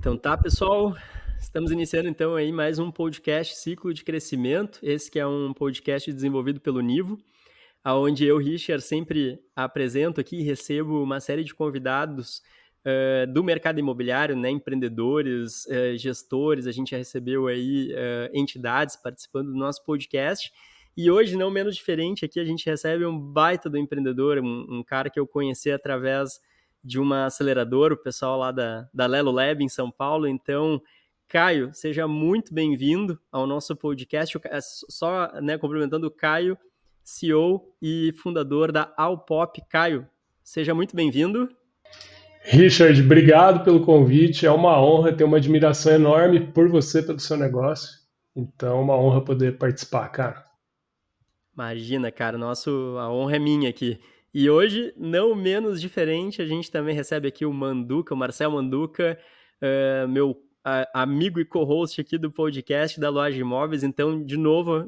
Então tá, pessoal, estamos iniciando então aí mais um podcast Ciclo de Crescimento. Esse que é um podcast desenvolvido pelo Nivo, onde eu, Richard, sempre apresento aqui e recebo uma série de convidados do mercado imobiliário, né, empreendedores, gestores. A gente já recebeu aí entidades participando do nosso podcast. E hoje, não menos diferente, aqui a gente recebe um baita do empreendedor, um cara que eu conheci através de uma aceleradora, o pessoal lá da Lelo Lab em São Paulo. Então, Caio, seja muito bem-vindo ao nosso podcast. Só, né, cumprimentando o Caio, CEO e fundador da Alpop. Caio, seja muito bem-vindo. Richard, obrigado pelo convite. É uma honra, tenho uma admiração enorme por você, pelo seu negócio. Então, é uma honra poder participar, cara. Imagina, cara, a honra é minha aqui. E hoje, não menos diferente, a gente também recebe aqui o Manduca, o Marcel Manduca, meu amigo e co-host aqui do podcast da Loja Imóveis. Então,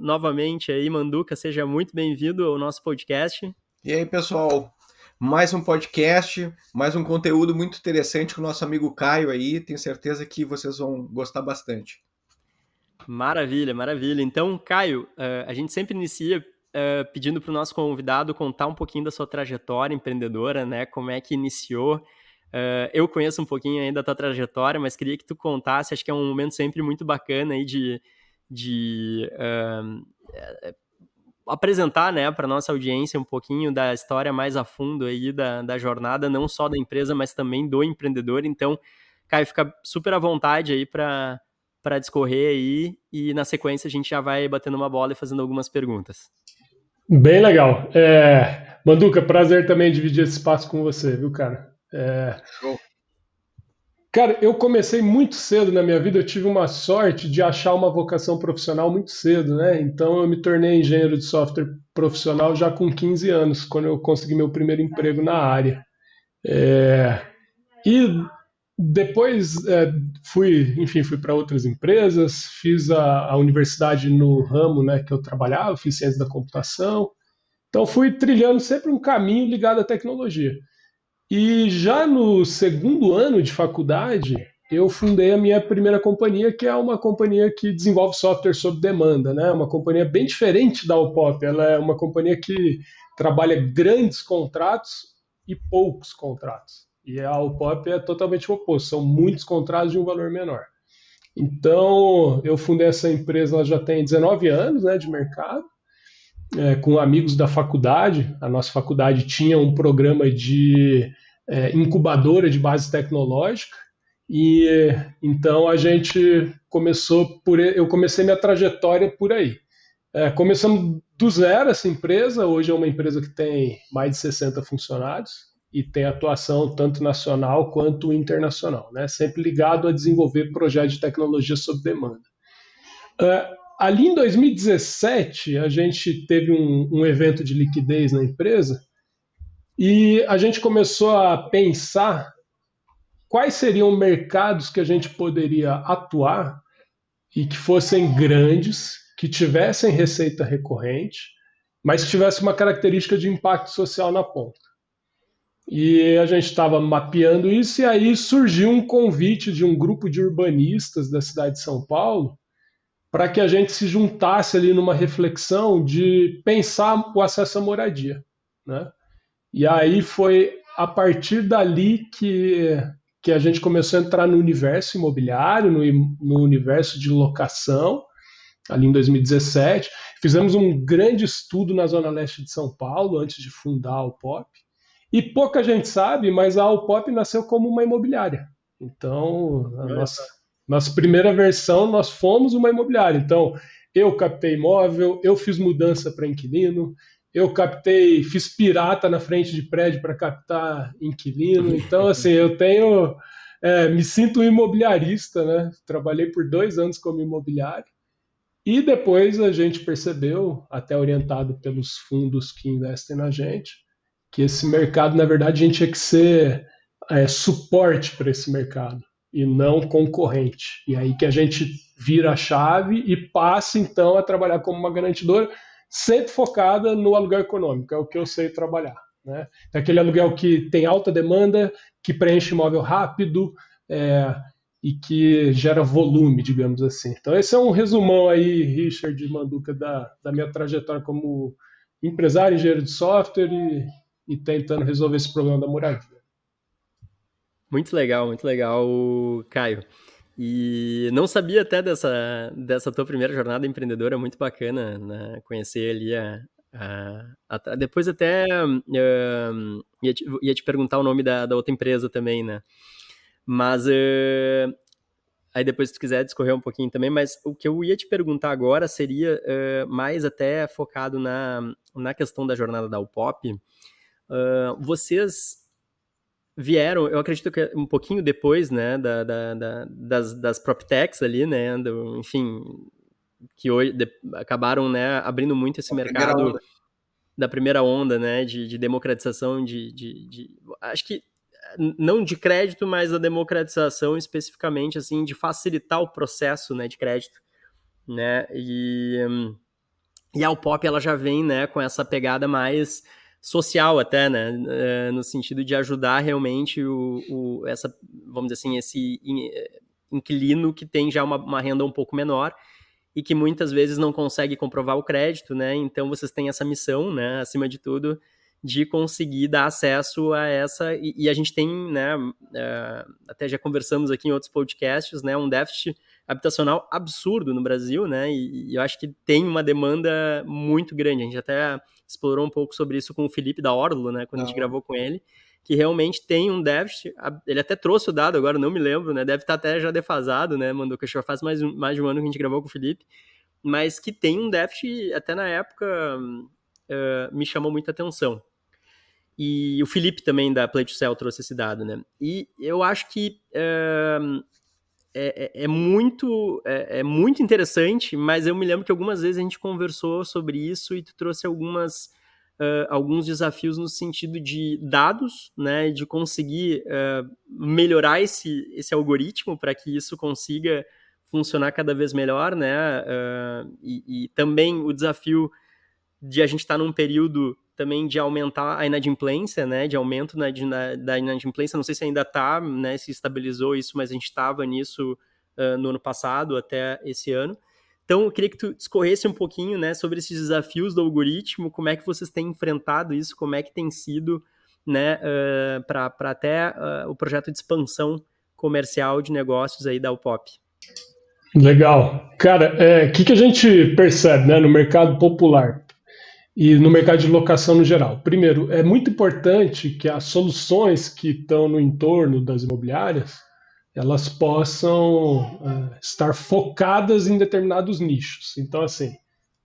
novamente aí, Manduca, seja muito bem-vindo ao nosso podcast. E aí, pessoal, mais um podcast, mais um conteúdo muito interessante com o nosso amigo Caio aí. Tenho certeza que vocês vão gostar bastante. Maravilha, maravilha. Então, Caio, a gente sempre inicia pedindo para o nosso convidado contar um pouquinho da sua trajetória empreendedora, né? Como é que iniciou. Eu conheço um pouquinho ainda da tua trajetória, mas queria que tu contasse. Acho que é um momento sempre muito bacana aí de apresentar, né, para nossa audiência um pouquinho da história mais a fundo aí da jornada, não só da empresa, mas também do empreendedor. Então, Caio, fica super à vontade aí para discorrer aí, e na sequência a gente já vai batendo uma bola e fazendo algumas perguntas. Bem legal. Manduca, prazer também dividir esse espaço com você, viu, cara? Show. Cara, eu comecei muito cedo na minha vida, eu tive uma sorte de achar uma vocação profissional muito cedo, né? Então eu me tornei engenheiro de software profissional já com 15 anos, quando eu consegui meu primeiro emprego na área. E depois fui para outras empresas, fiz a universidade no ramo, né, que eu trabalhava, fiz ciência da computação. Então fui trilhando sempre um caminho ligado à tecnologia. E já no segundo ano de faculdade, eu fundei a minha primeira companhia, que é uma companhia que desenvolve software sob demanda, né? Uma companhia bem diferente da Alpop. Ela é uma companhia que trabalha grandes contratos e poucos contratos. E a Alpop é totalmente o oposto, são muitos contratos de um valor menor. Então, eu fundei essa empresa, ela já tem 19 anos, né, de mercado, com amigos da faculdade. A nossa faculdade tinha um programa de incubadora de base tecnológica, e então a gente eu comecei minha trajetória por aí. Começamos do zero essa empresa, hoje é uma empresa que tem mais de 60 funcionários e tem atuação tanto nacional quanto internacional, né? Sempre ligado a desenvolver projetos de tecnologia sob demanda. Ali em 2017, a gente teve um evento de liquidez na empresa e a gente começou a pensar quais seriam mercados que a gente poderia atuar e que fossem grandes, que tivessem receita recorrente, mas que tivesse uma característica de impacto social na ponta. E a gente estava mapeando isso, e aí surgiu um convite de um grupo de urbanistas da cidade de São Paulo para que a gente se juntasse ali numa reflexão de pensar o acesso à moradia, né? E aí foi a partir dali que a gente começou a entrar no universo imobiliário, no universo de locação, ali em 2017. Fizemos um grande estudo na Zona Leste de São Paulo antes de fundar a Alpop. E pouca gente sabe, mas a Alpop nasceu como uma imobiliária. Então, nossa primeira versão, nós fomos uma imobiliária. Então, eu captei imóvel, eu fiz mudança para inquilino, fiz pirata na frente de prédio para captar inquilino. Então, assim, me sinto um imobiliarista, né? Trabalhei por 2 anos como imobiliário. E depois a gente percebeu, até orientado pelos fundos que investem na gente, que esse mercado, na verdade, a gente tinha que ser suporte para esse mercado e não concorrente. E aí que a gente vira a chave e passa, então, a trabalhar como uma garantidora, sempre focada no aluguel econômico, é o que eu sei trabalhar, né? É aquele aluguel que tem alta demanda, que preenche imóvel rápido, e que gera volume, digamos assim. Então, esse é um resumão aí, Richard Manduca, da minha trajetória como empresário, engenheiro de software e tentando resolver esse problema da moradia. Muito legal, Caio. E não sabia até dessa tua primeira jornada empreendedora, muito bacana, né? Conhecer ali depois até ia te perguntar o nome da outra empresa também, né? Mas aí depois se tu quiser discorrer um pouquinho também, mas o que eu ia te perguntar agora seria mais até focado na questão da jornada da UPOP. Vocês vieram, eu acredito que um pouquinho depois, né, das PropTechs ali, né, enfim, que hoje acabaram, né, abrindo muito esse mercado da primeira onda, né, de democratização acho que não de crédito, mas da democratização especificamente, assim, de facilitar o processo, né, de crédito, né, e a UPOP, ela já vem, né, com essa pegada mais social até, né, no sentido de ajudar realmente essa, vamos dizer assim, esse inquilino que tem já uma renda um pouco menor e que muitas vezes não consegue comprovar o crédito, né, então vocês têm essa missão, né, acima de tudo, de conseguir dar acesso a essa, e a gente tem, né, até já conversamos aqui em outros podcasts, né, um déficit habitacional absurdo no Brasil, né, e eu acho que tem uma demanda muito grande. A gente até explorou um pouco sobre isso com o Felipe da Orlo, né, quando a gente gravou com ele, que realmente tem um déficit. Ele até trouxe o dado, agora não me lembro, né, deve estar até já defasado, né, mandou que já faz mais de um ano que a gente gravou com o Felipe, mas que tem um déficit, até na época me chamou muita atenção. E o Felipe também da Play to Sell trouxe esse dado, né, e eu acho que é muito interessante, mas eu me lembro que algumas vezes a gente conversou sobre isso e tu trouxe alguns desafios no sentido de dados, né, de conseguir melhorar esse algoritmo para que isso consiga funcionar cada vez melhor, né, e também o desafio de a gente estar num período também de aumentar a inadimplência, né, de aumento da inadimplência, não sei se ainda está, né, se estabilizou isso, mas a gente estava nisso no ano passado até esse ano. Então, eu queria que tu discorresse um pouquinho, né, sobre esses desafios do algoritmo, como é que vocês têm enfrentado isso, como é que tem sido, né, para até o projeto de expansão comercial de negócios aí da UPOP. Legal. Cara, que a gente percebe, né, no mercado popular e no mercado de locação no geral? Primeiro, é muito importante que as soluções que estão no entorno das imobiliárias elas possam estar focadas em determinados nichos. Então, assim,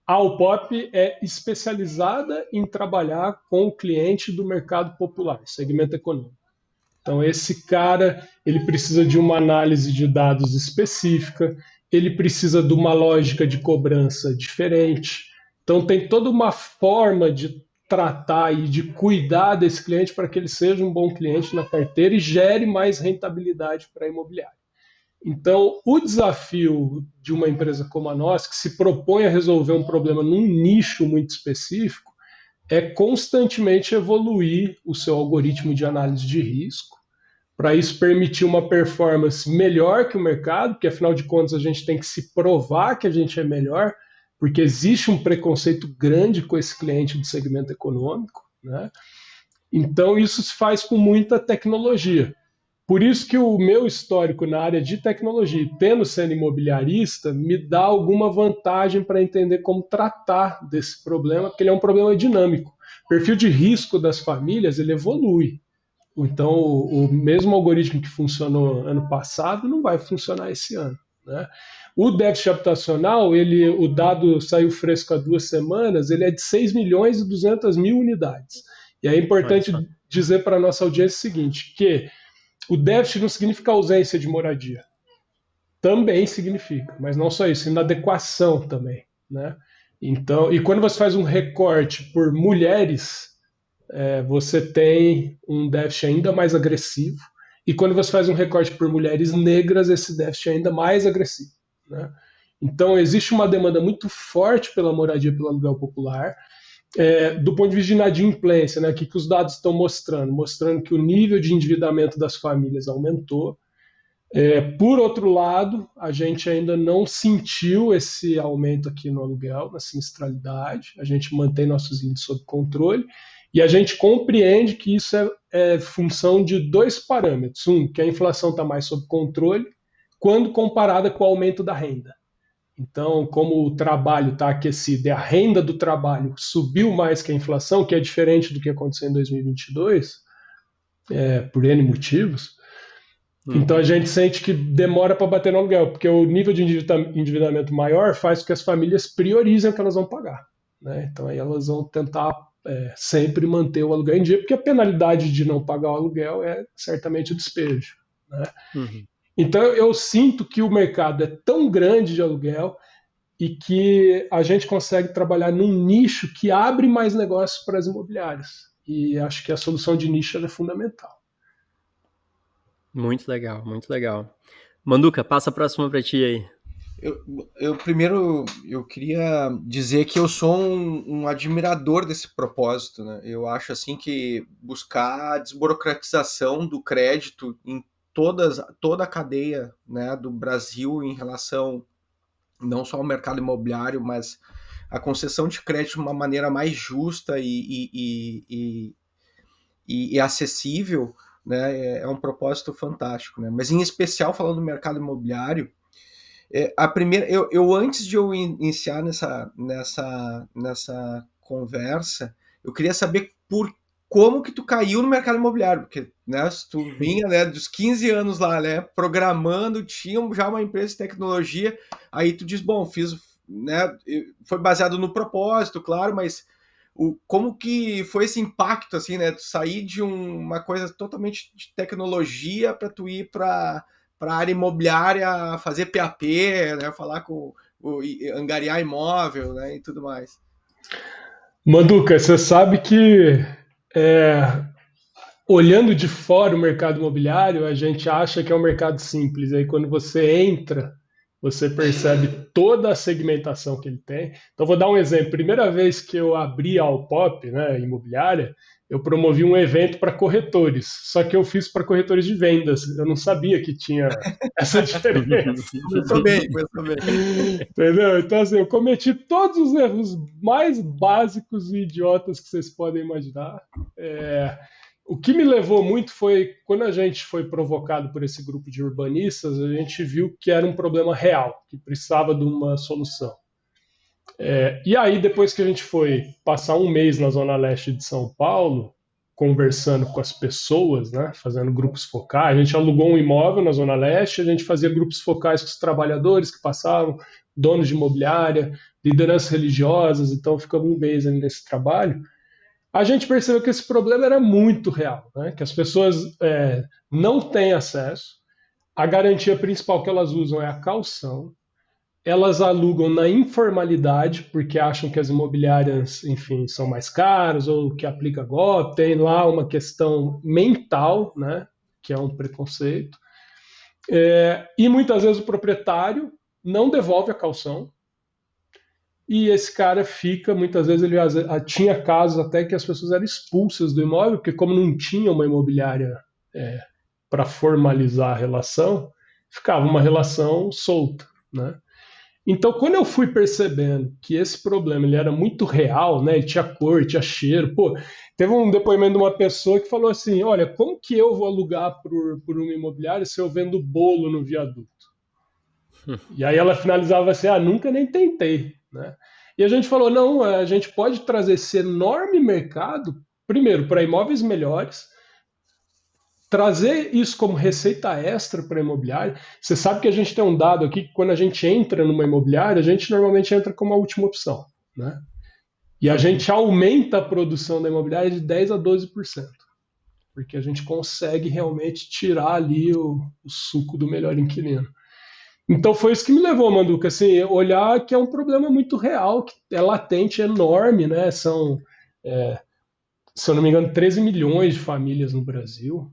a UPOP é especializada em trabalhar com o cliente do mercado popular, segmento econômico. Então, esse cara, ele precisa de uma análise de dados específica, ele precisa de uma lógica de cobrança diferente. Então, tem toda uma forma de tratar e de cuidar desse cliente para que ele seja um bom cliente na carteira e gere mais rentabilidade para a imobiliária. Então, o desafio de uma empresa como a nossa, que se propõe a resolver um problema num nicho muito específico, é constantemente evoluir o seu algoritmo de análise de risco, para isso permitir uma performance melhor que o mercado, porque afinal de contas a gente tem que se provar que a gente é melhor, porque existe um preconceito grande com esse cliente do segmento econômico, né? Então isso se faz com muita tecnologia. Por isso que o meu histórico na área de tecnologia, tendo sendo imobiliarista, me dá alguma vantagem para entender como tratar desse problema, porque ele é um problema dinâmico. O perfil de risco das famílias, ele evolui. Então, o mesmo algoritmo que funcionou ano passado não vai funcionar esse ano, né? O déficit habitacional, o dado saiu fresco há 2 semanas, ele é de 6 milhões e 200 mil unidades. E é importante dizer para a nossa audiência o seguinte, que o déficit não significa ausência de moradia. Também significa, mas não só isso, inadequação também, né? Então, e quando você faz um recorte por mulheres, você tem um déficit ainda mais agressivo. E quando você faz um recorte por mulheres negras, esse déficit é ainda mais agressivo, né? Então, existe uma demanda muito forte pela moradia, pelo aluguel popular. Do ponto de vista de inadimplência, né, o que os dados estão mostrando? Mostrando que o nível de endividamento das famílias aumentou. Por outro lado, a gente ainda não sentiu esse aumento aqui no aluguel, na sinistralidade, a gente mantém nossos índices sob controle e a gente compreende que isso é função de dois parâmetros. Um, que a inflação está mais sob controle quando comparada com o aumento da renda. Então, como o trabalho está aquecido e a renda do trabalho subiu mais que a inflação, que é diferente do que aconteceu em 2022, por N motivos, então a gente sente que demora para bater no aluguel, porque o nível de endividamento maior faz com que as famílias priorizem o que elas vão pagar. Né? Então aí elas vão tentar sempre manter o aluguel em dia, porque a penalidade de não pagar o aluguel é certamente o despejo. Né? Então eu sinto que o mercado é tão grande de aluguel e que a gente consegue trabalhar num nicho que abre mais negócios para as imobiliárias. E acho que a solução de nicho é fundamental. Muito legal, muito legal. Manduca, passa a próxima para ti aí. Primeiro, eu queria dizer que eu sou um admirador desse propósito, né? Eu acho assim que buscar a desburocratização do crédito em toda a cadeia, né, do Brasil em relação não só ao mercado imobiliário, mas a concessão de crédito de uma maneira mais justa e acessível, né, é um propósito fantástico, né? Mas em especial falando do mercado imobiliário, a primeira, eu antes de eu iniciar nessa conversa, eu queria saber como que tu caiu no mercado imobiliário, porque, né, se tu vinha, né, dos 15 anos lá, né, programando, tinha já uma empresa de tecnologia, aí tu diz, bom, né, foi baseado no propósito, claro, mas como que foi esse impacto, assim, né, tu sair de uma coisa totalmente de tecnologia para tu ir para a área imobiliária, fazer PAP, né, falar angariar imóvel, né, e tudo mais. Manduca, você sabe que olhando de fora o mercado imobiliário, a gente acha que é um mercado simples. Aí quando você entra, você percebe toda a segmentação que ele tem. Então vou dar um exemplo. Primeira vez que eu abri a Alpop, né, imobiliária, eu promovi um evento para corretores. Só que eu fiz para corretores de vendas. Eu não sabia que tinha essa diferença. Começou bem. Entendeu? Então, assim, eu cometi todos os erros mais básicos e idiotas que vocês podem imaginar. O que me levou muito foi, quando a gente foi provocado por esse grupo de urbanistas, a gente viu que era um problema real, que precisava de uma solução. E aí, depois que a gente foi passar um mês na Zona Leste de São Paulo, conversando com as pessoas, né, fazendo grupos focais, a gente alugou um imóvel na Zona Leste, a gente fazia grupos focais com os trabalhadores que passavam, donos de imobiliária, lideranças religiosas, então ficamos um mês ali nesse trabalho. A gente percebeu que esse problema era muito real, né, que as pessoas não têm acesso, a garantia principal que elas usam é a caução, elas alugam na informalidade, porque acham que as imobiliárias, enfim, são mais caras ou que aplica golpe, tem lá uma questão mental, né, que é um preconceito. E muitas vezes o proprietário não devolve a caução e esse cara fica, muitas vezes ele tinha casos até que as pessoas eram expulsas do imóvel, porque como não tinha uma imobiliária para formalizar a relação, ficava uma relação solta, né? Então, quando eu fui percebendo que esse problema ele era muito real, né, tinha cor, tinha cheiro, teve um depoimento de uma pessoa que falou assim, olha, como que eu vou alugar por uma imobiliária se eu vendo bolo no viaduto? E aí ela finalizava assim, nunca nem tentei, né? E a gente falou, não, a gente pode trazer esse enorme mercado, primeiro, para imóveis melhores, trazer isso como receita extra para a imobiliária. Você sabe que a gente tem um dado aqui que quando a gente entra numa imobiliária, a gente normalmente entra como a última opção, né? E a gente aumenta a produção da imobiliária de 10% a 12%, porque a gente consegue realmente tirar ali o suco do melhor inquilino. Então foi isso que me levou, Manduca, assim, olhar que é um problema muito real, que é latente, enorme, né? São, se eu não me engano, 13 milhões de famílias no Brasil.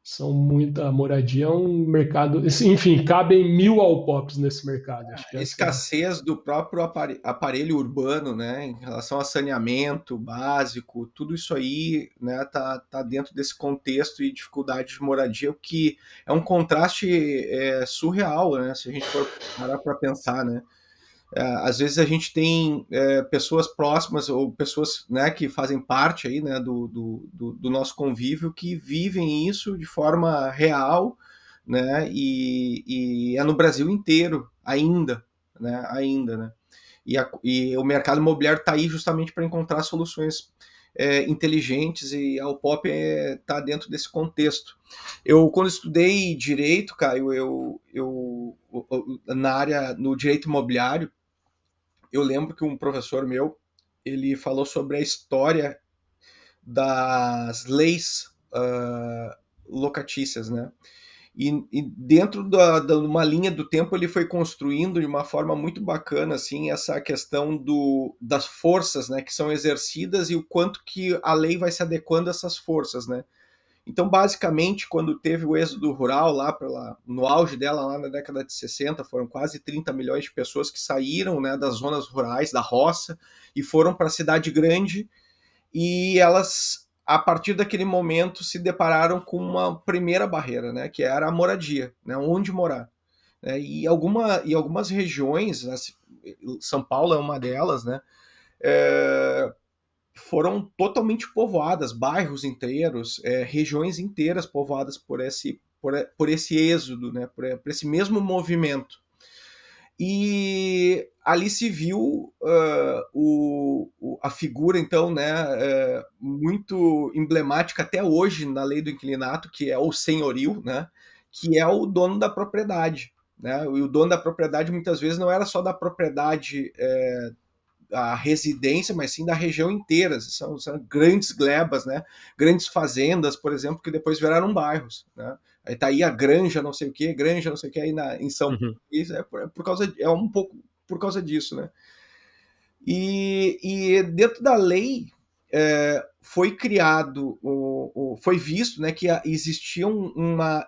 São muita moradia, é um mercado. Enfim, cabem 1.000 Alpops nesse mercado. Acho que essa é. Escassez do próprio aparelho urbano, né, em relação a saneamento básico, tudo isso aí, né, tá dentro desse contexto e dificuldade de moradia, o que é um contraste surreal, né, se a gente for parar para pensar, né. Às vezes a gente tem pessoas próximas ou pessoas, né, que fazem parte aí, né, do nosso convívio que vivem isso de forma real, né, e é no Brasil inteiro ainda, né. E o mercado imobiliário está aí justamente para encontrar soluções inteligentes, e a Alpop está dentro desse contexto. Eu, quando estudei direito, Caio, na área, no direito imobiliário, eu lembro que um professor meu, ele falou sobre a história das leis locatícias, né? E dentro de uma linha do tempo ele foi construindo de uma forma muito bacana assim essa questão das forças, né, que são exercidas e o quanto que a lei vai se adequando a essas forças, né? Então, basicamente, quando teve o êxodo rural, no auge dela, lá na década de 60, foram quase 30 milhões de pessoas que saíram, né, das zonas rurais, da roça, e foram para a cidade grande, e elas, a partir daquele momento, se depararam com uma primeira barreira, né, que era a moradia, né, onde morar. E algumas regiões, né, São Paulo é uma delas, né, foram totalmente povoadas, bairros inteiros, regiões inteiras povoadas por esse êxodo, né, por esse mesmo movimento. E ali se viu a figura, então, né, muito emblemática até hoje na lei do inquilinato, que é o senhorio, né, que é o dono da propriedade. Né? E o dono da propriedade muitas vezes não era só da propriedade a residência, mas sim da região inteira. São grandes glebas, né? Grandes fazendas, por exemplo, que depois viraram bairros. Né? Aí tá aí a granja não sei o que, aí em São Paulo. Uhum. Isso é um pouco por causa disso, né? E dentro da lei foi criado, foi visto, né, que existia uma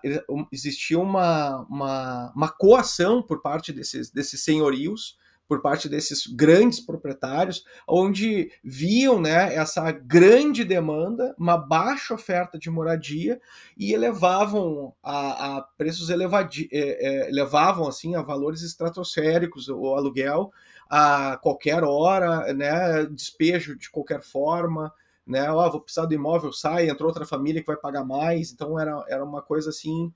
coação por parte desses senhorios, por parte desses grandes proprietários, onde viam, né, essa grande demanda, uma baixa oferta de moradia, e elevavam a preços elevavam assim a valores estratosféricos o aluguel a qualquer hora, né, despejo de qualquer forma, né, vou precisar do imóvel, sai, entrou outra família que vai pagar mais, então era uma coisa assim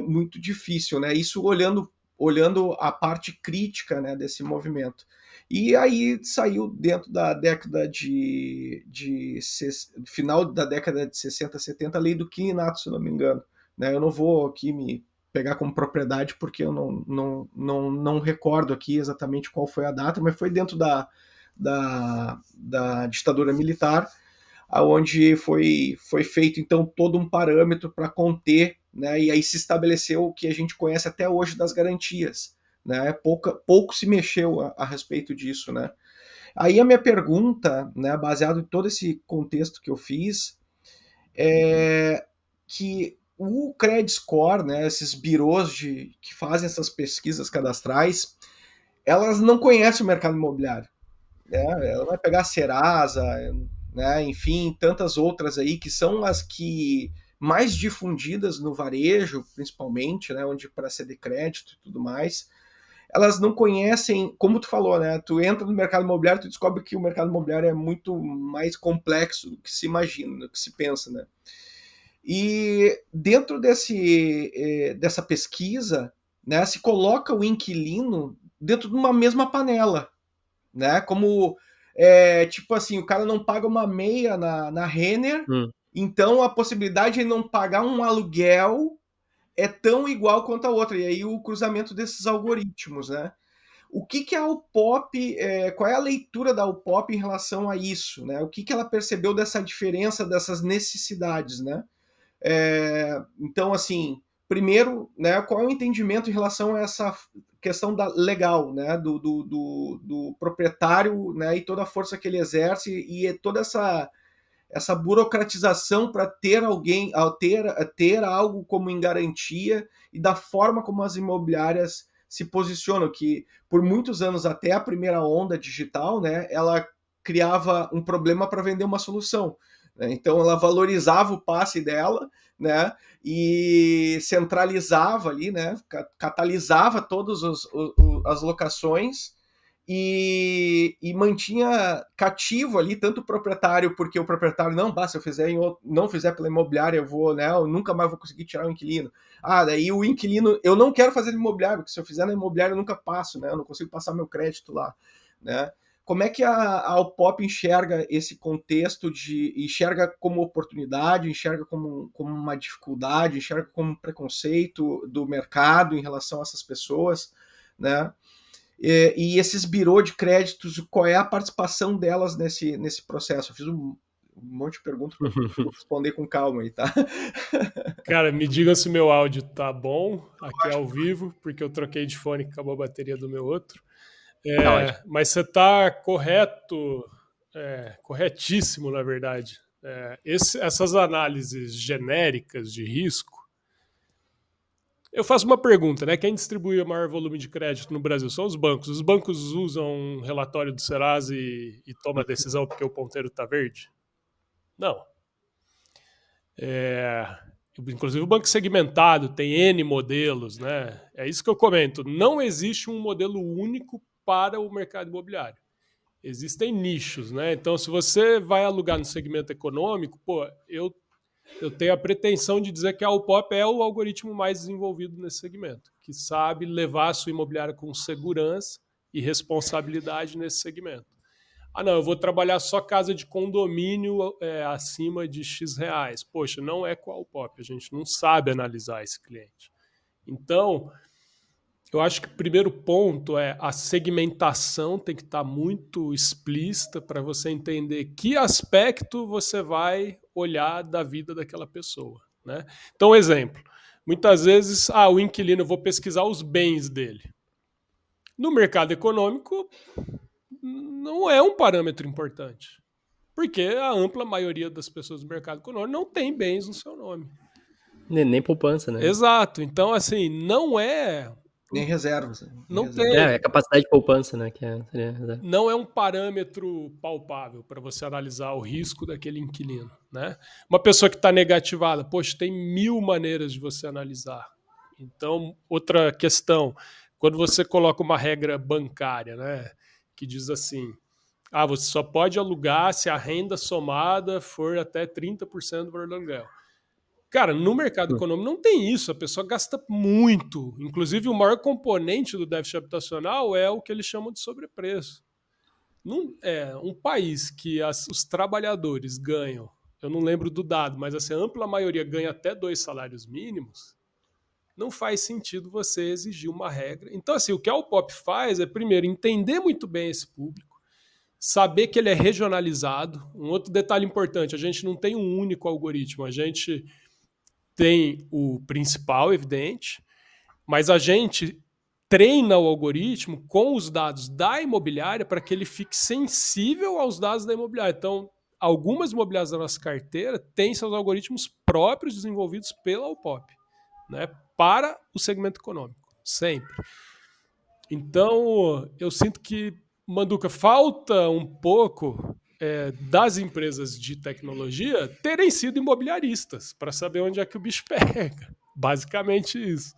muito difícil, né, isso olhando a parte crítica, né, desse movimento. E aí saiu dentro da década final da década de 60, 70, a lei do quininato, se não me engano. Né? Eu não vou aqui me pegar como propriedade porque eu não recordo aqui exatamente qual foi a data, mas foi dentro da ditadura militar, onde foi feito então todo um parâmetro para conter, né, e aí se estabeleceu o que a gente conhece até hoje das garantias. Né, pouco se mexeu a respeito disso. Né. Aí a minha pergunta, né, baseado em todo esse contexto que eu fiz, é que o Credit Score, né, esses birôs que fazem essas pesquisas cadastrais, elas não conhecem o mercado imobiliário. Né? Ela vai pegar a Serasa, né, enfim, tantas outras aí que são as que mais difundidas no varejo, principalmente, né, onde para ceder crédito e tudo mais, elas não conhecem, como tu falou, né, tu entra no mercado imobiliário, tu descobre que o mercado imobiliário é muito mais complexo do que se imagina, do que se pensa, né. E dentro dessa pesquisa, né, se coloca o inquilino dentro de uma mesma panela, né? Como tipo assim, o cara não paga uma meia na Renner, então a possibilidade de não pagar um aluguel é tão igual quanto a outra. E aí o cruzamento desses algoritmos, né? O que a Alpop, qual é a leitura da Alpop em relação a isso, né? O que ela percebeu dessa diferença, dessas necessidades, né? Então, assim, primeiro, né, qual é o entendimento em relação a essa questão legal, né, do proprietário, né, e toda a força que ele exerce e toda essa burocratização para ter alguém, ter algo como em garantia e da forma como as imobiliárias se posicionam, que por muitos anos, até a primeira onda digital, né, ela criava um problema para vender uma solução. Né? Então, ela valorizava o passe dela, né, e centralizava ali, né, catalisava todas as locações e mantinha cativo ali tanto o proprietário, porque o proprietário se eu não fizer pela imobiliária, eu nunca mais vou conseguir tirar o inquilino. Daí o inquilino, eu não quero fazer imobiliário, porque se eu fizer na imobiliária eu nunca passo, né? Eu não consigo passar meu crédito lá, né? Como é que a Alpop enxerga esse contexto enxerga como oportunidade, enxerga como uma dificuldade, enxerga como um preconceito do mercado em relação a essas pessoas, né? E esses birô de créditos, qual é a participação delas nesse processo? Eu fiz um monte de perguntas para responder com calma aí, tá? Cara, me diga se meu áudio tá bom aqui ao vivo, porque eu troquei de fone e acabou a bateria do meu outro. Mas você tá correto, corretíssimo, na verdade. Essas análises genéricas de risco, eu faço uma pergunta, né? Quem distribui o maior volume de crédito no Brasil são os bancos. Os bancos usam um relatório do Serasa e toma a decisão porque o ponteiro está verde? Não. Inclusive o banco segmentado tem N modelos, né? É isso que eu comento. Não existe um modelo único para o mercado imobiliário. Existem nichos, né? Então, se você vai alugar no segmento econômico, eu tenho a pretensão de dizer que a Alpop é o algoritmo mais desenvolvido nesse segmento, que sabe levar a sua imobiliária com segurança e responsabilidade nesse segmento. Não, eu vou trabalhar só casa de condomínio acima de X reais. Poxa, não é com a Alpop, a gente não sabe analisar esse cliente. Então, eu acho que o primeiro ponto é a segmentação tem que estar muito explícita para você entender que aspecto você vai olhar da vida daquela pessoa. Né? Então, exemplo, muitas vezes, o inquilino, eu vou pesquisar os bens dele. No mercado econômico, não é um parâmetro importante, porque a ampla maioria das pessoas do mercado econômico não tem bens no seu nome. Nem poupança, né? Exato. Então, assim, não é... Nem reservas. Não tem. É a capacidade de poupança, né? Não é um parâmetro palpável para você analisar o risco daquele inquilino. Né? Uma pessoa que está negativada, poxa, tem 1000 maneiras de você analisar. Então, outra questão, quando você coloca uma regra bancária, né, que diz assim, você só pode alugar se a renda somada for até 30% do valor do aluguel. Cara, no mercado econômico não tem isso, a pessoa gasta muito. Inclusive, o maior componente do déficit habitacional é o que eles chamam de sobrepreço. Um país que os trabalhadores ganham, eu não lembro do dado, mas assim, a ampla maioria ganha até 2 salários mínimos, não faz sentido você exigir uma regra. Então, assim, o que a Alpop faz é, primeiro, entender muito bem esse público, saber que ele é regionalizado. Um outro detalhe importante, a gente não tem um único algoritmo, a gente tem o principal, evidente, mas a gente treina o algoritmo com os dados da imobiliária para que ele fique sensível aos dados da imobiliária. Então, algumas imobiliárias da nossa carteira têm seus algoritmos próprios desenvolvidos pela Alpop, né, para o segmento econômico, sempre. Então, eu sinto que, Manduca, falta um pouco das empresas de tecnologia terem sido imobiliaristas para saber onde é que o bicho pega. Basicamente isso.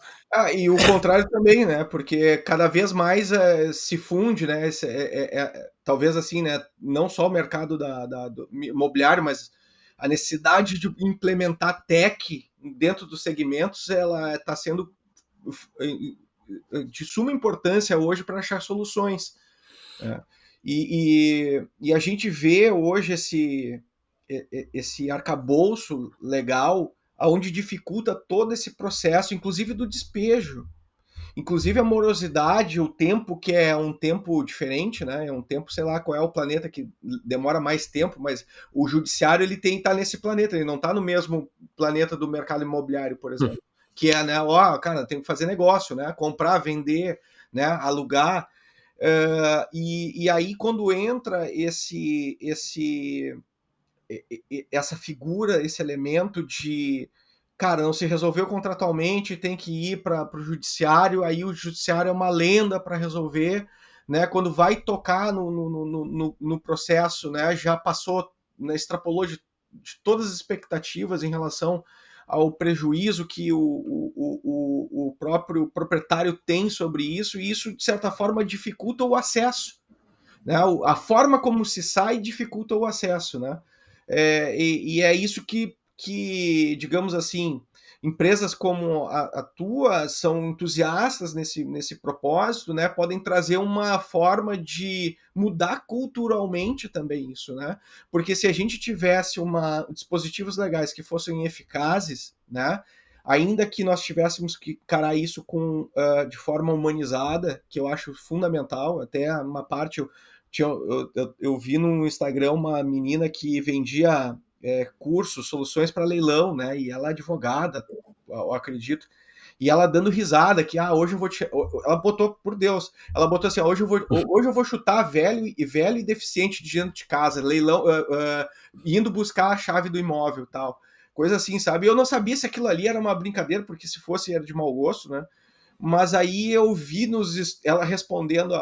E o contrário também, né? Porque cada vez mais se funde, né? Talvez assim, né? Não só o mercado do imobiliário, mas a necessidade de implementar tech dentro dos segmentos, ela está sendo de suma importância hoje para achar soluções. E a gente vê hoje esse arcabouço legal onde dificulta todo esse processo, inclusive do despejo. Inclusive a morosidade, o tempo, que é um tempo diferente, né? É um tempo, sei lá qual é o planeta que demora mais tempo, mas o judiciário ele tem que estar nesse planeta, ele não está no mesmo planeta do mercado imobiliário, por exemplo. Que é, né? Cara, tem que fazer negócio, né? Comprar, vender, né? Alugar. E aí, quando entra essa figura, esse elemento de, cara, não se resolveu contratualmente, tem que ir para o judiciário, aí o judiciário é uma lenda para resolver, né? Quando vai tocar no processo, né? Já passou, né? Extrapolou de todas as expectativas em relação ao prejuízo que o próprio proprietário tem sobre isso, e isso, de certa forma, dificulta o acesso, né? A forma como se sai dificulta o acesso, né? E é isso que, digamos assim, empresas como a tua são entusiastas nesse propósito, né? Podem trazer uma forma de mudar culturalmente também isso, né? Porque se a gente tivesse dispositivos legais que fossem eficazes, né? Ainda que nós tivéssemos que encarar isso de forma humanizada, que eu acho fundamental, até uma parte eu vi no Instagram uma menina que vendia cursos, soluções para leilão, né? E ela é advogada, eu acredito. E ela dando risada que hoje eu vou ela botou, por Deus, ela botou assim, hoje eu vou chutar velho e deficiente de dentro de casa, leilão, indo buscar a chave do imóvel, tal. Coisa assim, sabe? Eu não sabia se aquilo ali era uma brincadeira, porque se fosse era de mau gosto, né? Mas aí eu vi ela respondendo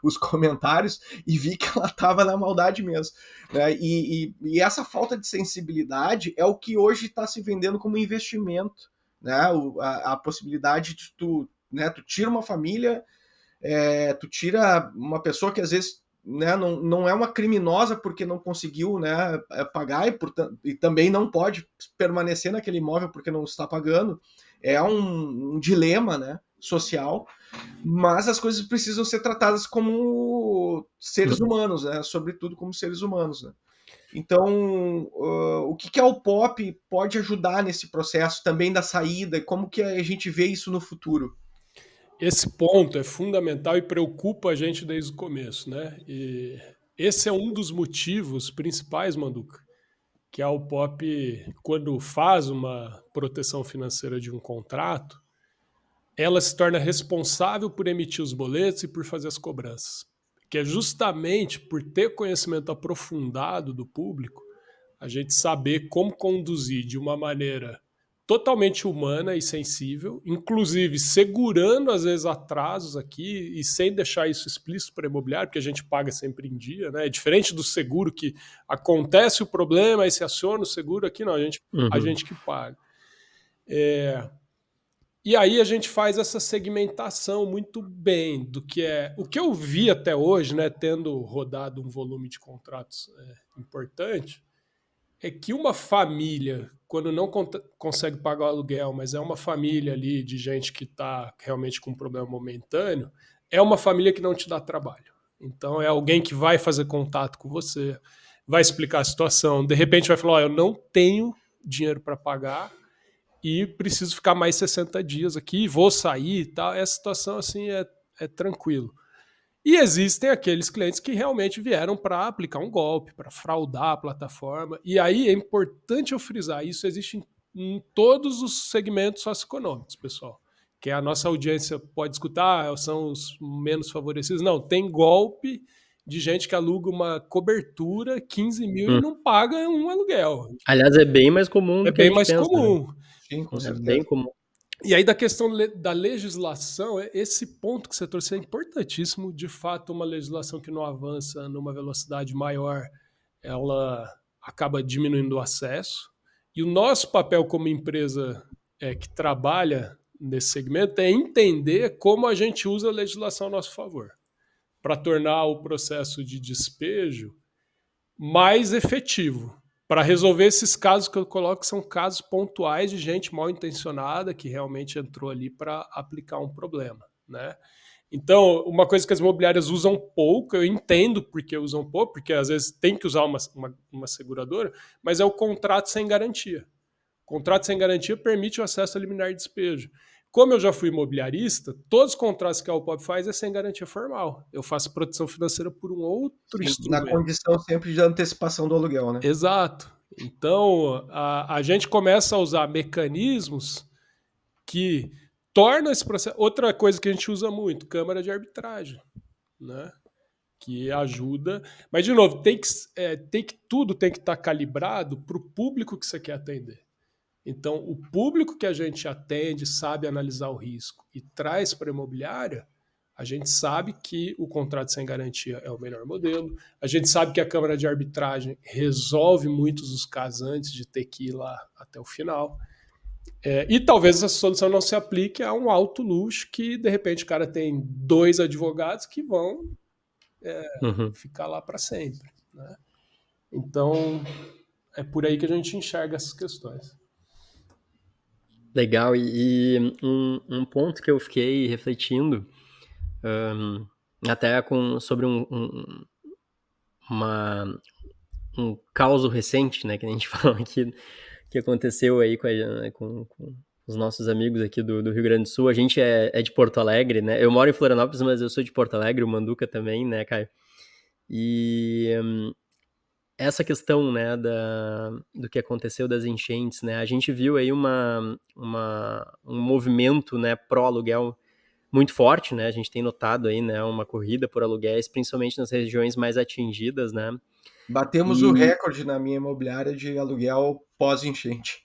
os comentários e vi que ela estava na maldade mesmo, né? E essa falta de sensibilidade é o que hoje está se vendendo como investimento, né? A possibilidade de tu tira uma família, tu tira uma pessoa que às vezes, né, não é uma criminosa porque não conseguiu, né, pagar e também não pode permanecer naquele imóvel porque não está pagando. É um dilema, né, social, mas as coisas precisam ser tratadas como seres humanos, né, sobretudo como seres humanos, né. Então, o que a Upop pode ajudar nesse processo também da saída? Como que a gente vê isso no futuro? Esse ponto é fundamental e preocupa a gente desde o começo, né? E esse é um dos motivos principais, Manduca, que a Upop, quando faz uma proteção financeira de um contrato, ela se torna responsável por emitir os boletos e por fazer as cobranças. Que é justamente por ter conhecimento aprofundado do público, a gente saber como conduzir de uma maneira totalmente humana e sensível, inclusive segurando às vezes atrasos aqui e sem deixar isso explícito para imobiliário, porque a gente paga sempre em dia, né? É diferente do seguro que acontece o problema e se aciona o seguro, aqui não, a gente que paga. E aí a gente faz essa segmentação muito bem do que é o que eu vi até hoje, né, tendo rodado um volume de contratos importante, é que uma família, quando não consegue pagar o aluguel, mas é uma família ali de gente que está realmente com um problema momentâneo, é uma família que não te dá trabalho. Então é alguém que vai fazer contato com você, vai explicar a situação, de repente vai falar, eu não tenho dinheiro para pagar e preciso ficar mais 60 dias aqui, vou sair e tal. Essa situação assim é tranquilo. E existem aqueles clientes que realmente vieram para aplicar um golpe, para fraudar a plataforma. E aí é importante eu frisar, isso existe em todos os segmentos socioeconômicos, pessoal. Que a nossa audiência pode escutar, são os menos favorecidos. Não, tem golpe de gente que aluga uma cobertura, 15 mil e não paga um aluguel. Aliás, é bem mais comum do que a gente pensa. Comum. Né? Sim, com certeza. É bem comum. E aí da questão da legislação, esse ponto que você trouxe é importantíssimo. De fato, uma legislação que não avança numa velocidade maior, ela acaba diminuindo o acesso. E o nosso papel como empresa que trabalha nesse segmento é entender como a gente usa a legislação a nosso favor, para tornar o processo de despejo mais efetivo. Para resolver esses casos que eu coloco, que são casos pontuais de gente mal intencionada que realmente entrou ali para aplicar um problema, né? Então, uma coisa que as imobiliárias usam pouco, eu entendo porque usam pouco, porque às vezes tem que usar uma seguradora, mas é o contrato sem garantia. O contrato sem garantia permite o acesso a liminar de despejo. Como eu já fui imobiliarista, todos os contratos que a Upop faz é sem garantia formal. Eu faço proteção financeira por um outro instrumento. Na condição sempre de antecipação do aluguel, né? Exato. Então, a gente começa a usar mecanismos que tornam esse processo... Outra coisa que a gente usa muito, câmara de arbitragem, né? que ajuda. Mas, de novo, tudo tem que estar calibrado para o público que você quer atender. Então, o público que a gente atende, sabe analisar o risco e traz para a imobiliária, a gente sabe que o contrato sem garantia é o melhor modelo, a gente sabe que a Câmara de Arbitragem resolve muitos dos casos antes de ter que ir lá até o final. E talvez essa solução não se aplique a um alto luxo que, de repente, o cara tem 2 advogados que vão ficar lá para sempre, né? Então, é por aí que a gente enxerga essas questões. Legal, e um ponto que eu fiquei refletindo, até sobre um caso recente, né, que a gente falou aqui, que aconteceu aí com os nossos amigos aqui do Rio Grande do Sul. A gente é de Porto Alegre, né? Eu moro em Florianópolis, mas eu sou de Porto Alegre, o Manduca também, né, Caio? E essa questão, né, do que aconteceu das enchentes, né? A gente viu aí um movimento, né, pró-aluguel muito forte, né? A gente tem notado aí, né, uma corrida por aluguéis, principalmente nas regiões mais atingidas, né? Batemos o recorde na minha imobiliária de aluguel pós-enchente.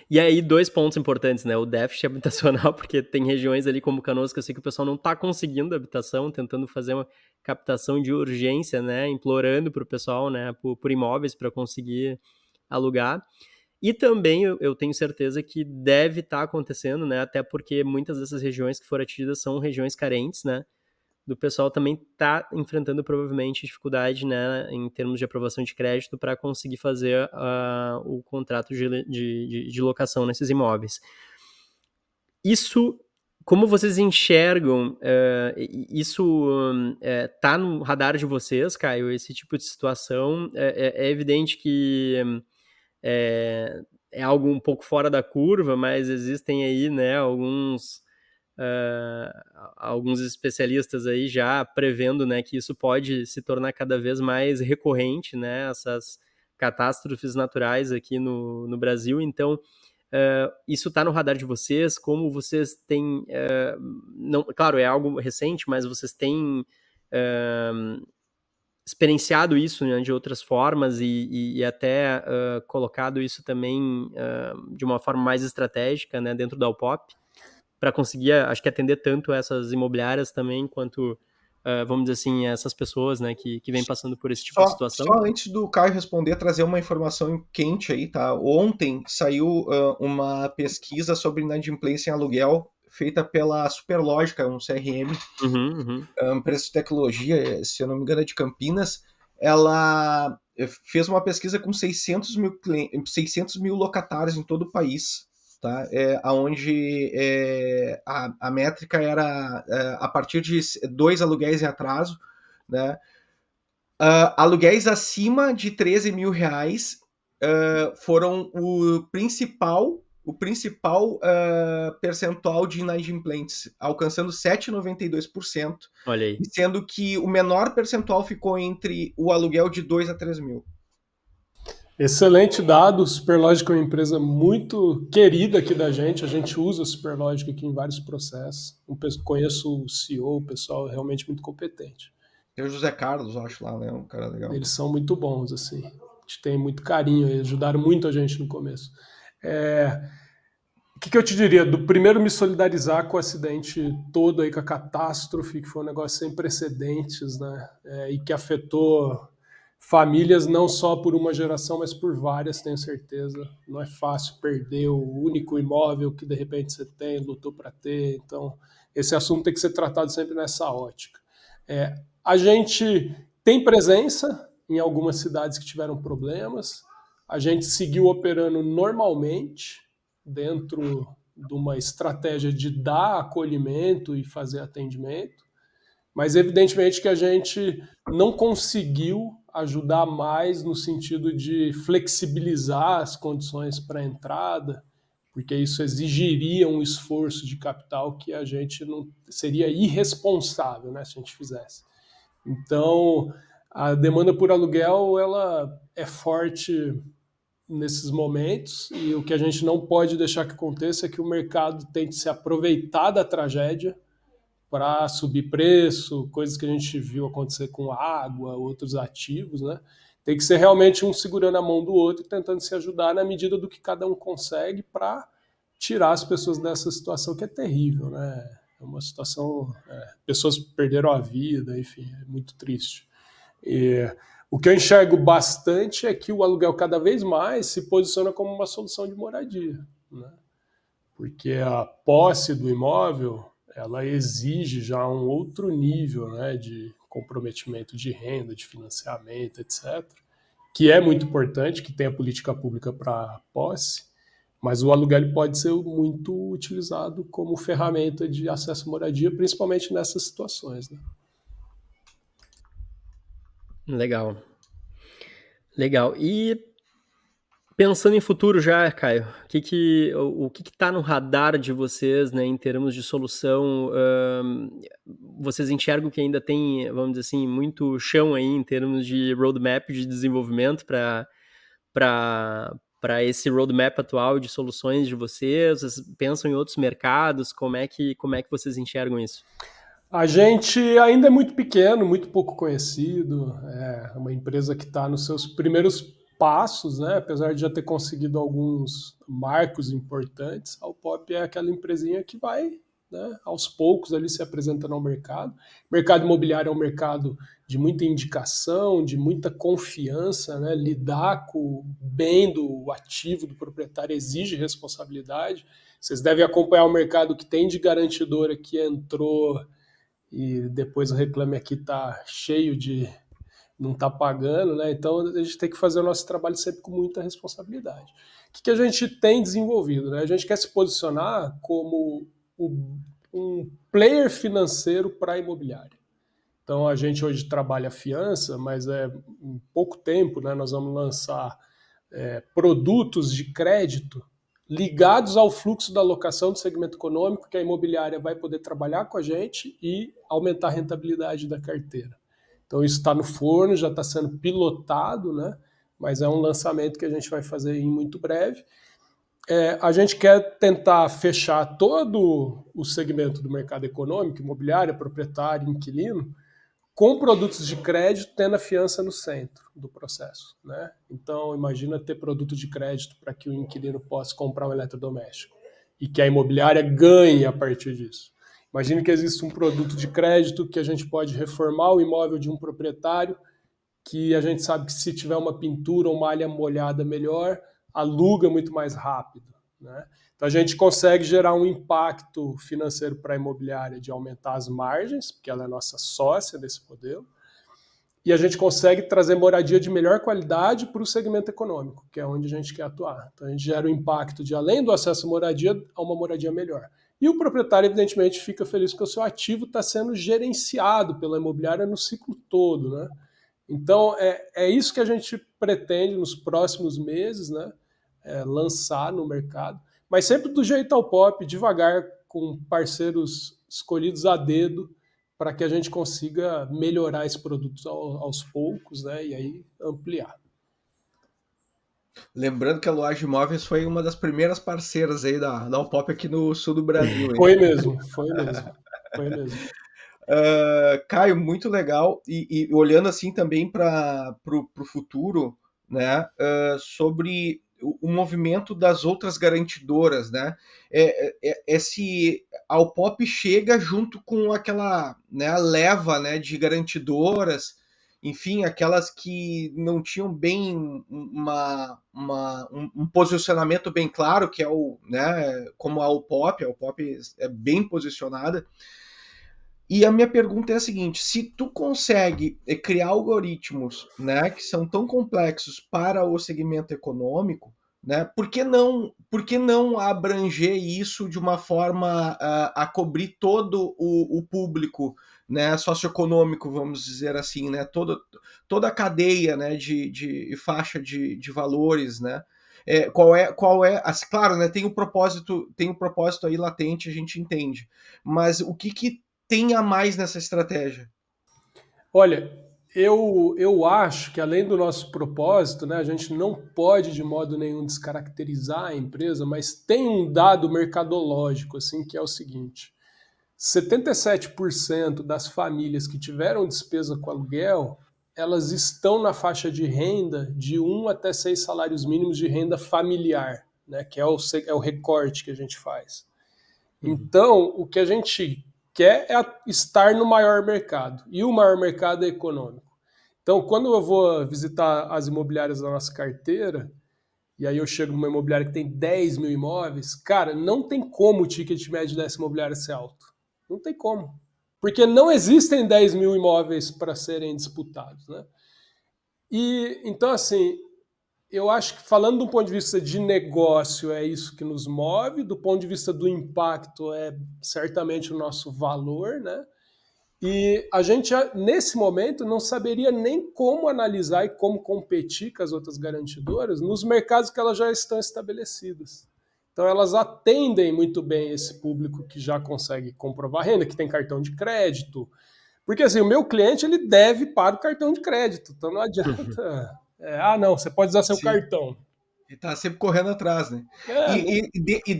E aí 2 pontos importantes, né? O déficit habitacional, porque tem regiões ali como Canoas que eu sei que o pessoal não está conseguindo habitação, tentando fazer uma captação de urgência, né? Implorando para o pessoal, né? Por imóveis para conseguir alugar. E também eu tenho certeza que deve estar acontecendo, né? Até porque muitas dessas regiões que foram atingidas são regiões carentes, né? Do pessoal também está enfrentando provavelmente dificuldade, né, em termos de aprovação de crédito para conseguir fazer o contrato de locação nesses imóveis. Isso, como vocês enxergam, isso está no radar de vocês, Caio, esse tipo de situação? É evidente que é algo um pouco fora da curva, mas existem aí, né, alguns especialistas aí já prevendo, né, que isso pode se tornar cada vez mais recorrente, né, essas catástrofes naturais aqui no Brasil. Então, isso está no radar de vocês? Como vocês têm... não, claro, é algo recente, mas vocês têm experienciado isso, né, de outras formas e até colocado isso também de uma forma mais estratégica, né, dentro da UPOP? Para conseguir, acho que atender tanto essas imobiliárias também, quanto, vamos dizer assim, essas pessoas, né, que vêm passando por esse tipo de situação. Só antes do Caio responder, trazer uma informação quente aí, tá? Ontem saiu uma pesquisa sobre inadimplência em aluguel, feita pela Superlógica, um CRM, empresa de tecnologia, se eu não me engano é de Campinas. Ela fez uma pesquisa com 600 mil locatários em todo o país, tá? Onde a métrica era a partir de 2 aluguéis em atraso, né? Aluguéis acima de 13 mil reais foram o principal percentual de inadimplentes, alcançando 7,92%. Olha aí. Sendo que o menor percentual ficou entre o aluguel de 2 a 3 mil. Excelente dado. Superlógica é uma empresa muito querida aqui da gente. A gente usa a Superlógica aqui em vários processos. Conheço o CEO, o pessoal é realmente muito competente. Tem o José Carlos, eu acho lá, né? Um cara legal. Eles são muito bons, assim. A gente tem muito carinho, eles ajudaram muito a gente no começo. O que eu te diria? Do primeiro, me solidarizar com o acidente todo aí, com a catástrofe, que foi um negócio sem precedentes, né? E que afetou famílias não só por uma geração, mas por várias, tenho certeza. Não é fácil perder o único imóvel que de repente você tem, lutou para ter. Então, esse assunto tem que ser tratado sempre nessa ótica. A gente tem presença em algumas cidades que tiveram problemas. A gente seguiu operando normalmente dentro de uma estratégia de dar acolhimento e fazer atendimento, mas evidentemente que a gente não conseguiu ajudar mais no sentido de flexibilizar as condições para a entrada, porque isso exigiria um esforço de capital que a gente não seria irresponsável, né, se a gente fizesse. Então, a demanda por aluguel ela é forte nesses momentos, e o que a gente não pode deixar que aconteça é que o mercado tente se aproveitar da tragédia para subir preço, coisas que a gente viu acontecer com água, outros ativos, né? Tem que ser realmente um segurando a mão do outro e tentando se ajudar na medida do que cada um consegue para tirar as pessoas dessa situação que é terrível, né? É uma situação... pessoas perderam a vida, enfim, é muito triste. E o que eu enxergo bastante é que o aluguel cada vez mais se posiciona como uma solução de moradia, né? Porque a posse do imóvel, ela exige já um outro nível, né, de comprometimento de renda, de financiamento, etc., que é muito importante, que tenha política pública para posse, mas o aluguel ele pode ser muito utilizado como ferramenta de acesso à moradia, principalmente nessas situações, né? Legal. Legal. E pensando em futuro já, Caio, o que está no radar de vocês, né, em termos de solução? Vocês enxergam que ainda tem, vamos dizer assim, muito chão aí em termos de roadmap de desenvolvimento para esse roadmap atual de soluções de vocês? Vocês pensam em outros mercados? Como é que vocês enxergam isso? A gente ainda é muito pequeno, muito pouco conhecido, é uma empresa que está nos seus primeiros passos, né? Apesar de já ter conseguido alguns marcos importantes, a Upop é aquela empresinha que vai, né, aos poucos ali se apresentando ao mercado. O mercado imobiliário é um mercado de muita indicação, de muita confiança, né? Lidar com o bem do ativo do proprietário exige responsabilidade. Vocês devem acompanhar o mercado que tem de garantidora que entrou e depois o Reclame Aqui está cheio de não tá pagando, né? Então a gente tem que fazer o nosso trabalho sempre com muita responsabilidade. O que a gente tem desenvolvido, né? A gente quer se posicionar como um player financeiro para a imobiliária. Então a gente hoje trabalha fiança, mas em pouco tempo, né, nós vamos lançar produtos de crédito ligados ao fluxo da alocação do segmento econômico, que a imobiliária vai poder trabalhar com a gente e aumentar a rentabilidade da carteira. Então isso está no forno, já está sendo pilotado, né? Mas é um lançamento que a gente vai fazer em muito breve. A gente quer tentar fechar todo o segmento do mercado econômico, imobiliária, proprietário, inquilino, com produtos de crédito tendo a fiança no centro do processo, né? Então, imagina ter produto de crédito para que o inquilino possa comprar um eletrodoméstico e que a imobiliária ganhe a partir disso. Imagina que existe um produto de crédito que a gente pode reformar o imóvel de um proprietário, que a gente sabe que se tiver uma pintura ou uma malha molhada melhor, aluga muito mais rápido, né? Então a gente consegue gerar um impacto financeiro para a imobiliária de aumentar as margens, porque ela é nossa sócia desse modelo, e a gente consegue trazer moradia de melhor qualidade para o segmento econômico, que é onde a gente quer atuar. Então a gente gera o impacto de, além do acesso à moradia, a uma moradia melhor. E o proprietário, evidentemente, fica feliz porque o seu ativo está sendo gerenciado pela imobiliária no ciclo todo, né? Então, é isso que a gente pretende nos próximos meses, né? Lançar no mercado, mas sempre do jeito ao pop, devagar, com parceiros escolhidos a dedo, para que a gente consiga melhorar esse produto aos poucos, né? E aí ampliar. Lembrando que a Loage Imóveis foi uma das primeiras parceiras aí da Upop aqui no sul do Brasil. Foi mesmo. Caio, muito legal. E olhando assim também para o futuro, né? Sobre o movimento das outras garantidoras, né? A Upop chega junto com aquela, né, a leva, né, de garantidoras, enfim, aquelas que não tinham bem um posicionamento bem claro, que é o, né, como a Upop é bem posicionada. E a minha pergunta é a seguinte: se tu consegue criar algoritmos, né, que são tão complexos para o segmento econômico, né, por que não abranger isso de uma forma a cobrir todo o público, né, socioeconômico, vamos dizer assim, né, toda a cadeia, né, de faixa de valores, né? Qual é, claro, né, tem o propósito aí latente, a gente entende, mas o que tem a mais nessa estratégia? Olha, eu acho que além do nosso propósito, né, a gente não pode de modo nenhum descaracterizar a empresa, mas tem um dado mercadológico, assim, que é o seguinte: 77% das famílias que tiveram despesa com aluguel, elas estão na faixa de renda de 1 até 6 salários mínimos de renda familiar, né, que é o recorte que a gente faz. Então, o que a gente quer é estar no maior mercado, e o maior mercado é econômico. Então, quando eu vou visitar as imobiliárias da nossa carteira, e aí eu chego numa imobiliária que tem 10 mil imóveis, cara, não tem como o ticket médio dessa imobiliária ser alto. Não tem como. Porque não existem 10 mil imóveis para serem disputados, né? E, então, assim, eu acho que falando do ponto de vista de negócio é isso que nos move, do ponto de vista do impacto é certamente o nosso valor, né? E a gente, nesse momento, não saberia nem como analisar e como competir com as outras garantidoras nos mercados que elas já estão estabelecidas. Então, elas atendem muito bem esse público que já consegue comprovar renda, que tem cartão de crédito. Porque, assim, o meu cliente, ele deve para o cartão de crédito. Então, não adianta... não, você pode usar seu Sim. cartão. E tá sempre correndo atrás, né? Não... E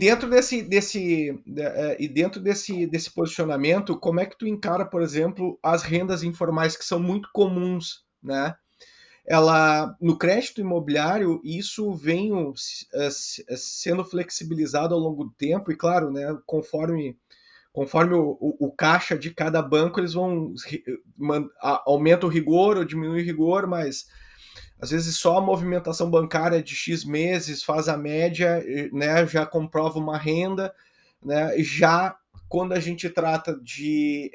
dentro desse posicionamento, como é que tu encara, por exemplo, as rendas informais que são muito comuns, né? No crédito imobiliário, isso vem sendo flexibilizado ao longo do tempo, e claro, né, conforme o caixa de cada banco, eles vão aumenta o rigor ou diminui o rigor, mas às vezes só a movimentação bancária de X meses faz a média, né, já comprova uma renda, né, já quando a gente trata de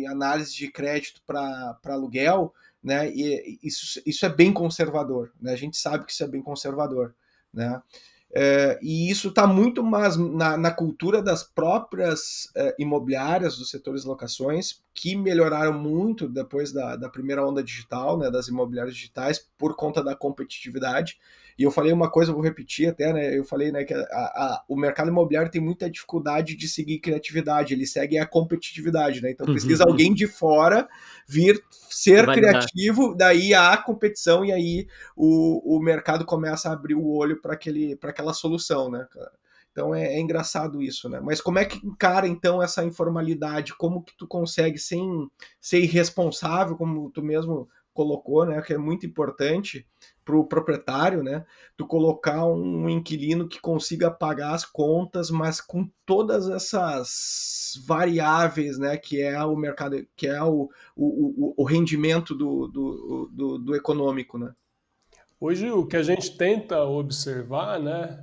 análise de crédito para aluguel, né, e isso é bem conservador, né, a gente sabe que isso é bem conservador, né, e isso está muito mais na cultura das próprias imobiliárias dos setores de locações, que melhoraram muito depois da primeira onda digital, né, das imobiliárias digitais, por conta da competitividade. E eu falei uma coisa, eu vou repetir até, né, eu falei, né, que o mercado imobiliário tem muita dificuldade de seguir criatividade, ele segue a competitividade, né, então precisa alguém de fora vir ser criativo, daí há competição e aí o mercado começa a abrir o olho para aquela solução, né, cara? Então é engraçado isso, né? Mas como é que encara, então, essa informalidade? Como que tu consegue, sem ser irresponsável, como tu mesmo colocou, né? Que é muito importante para o proprietário, né? Tu colocar um inquilino que consiga pagar as contas, mas com todas essas variáveis, né? Que é o mercado, que é o rendimento do econômico, né? Hoje o que a gente tenta observar, né,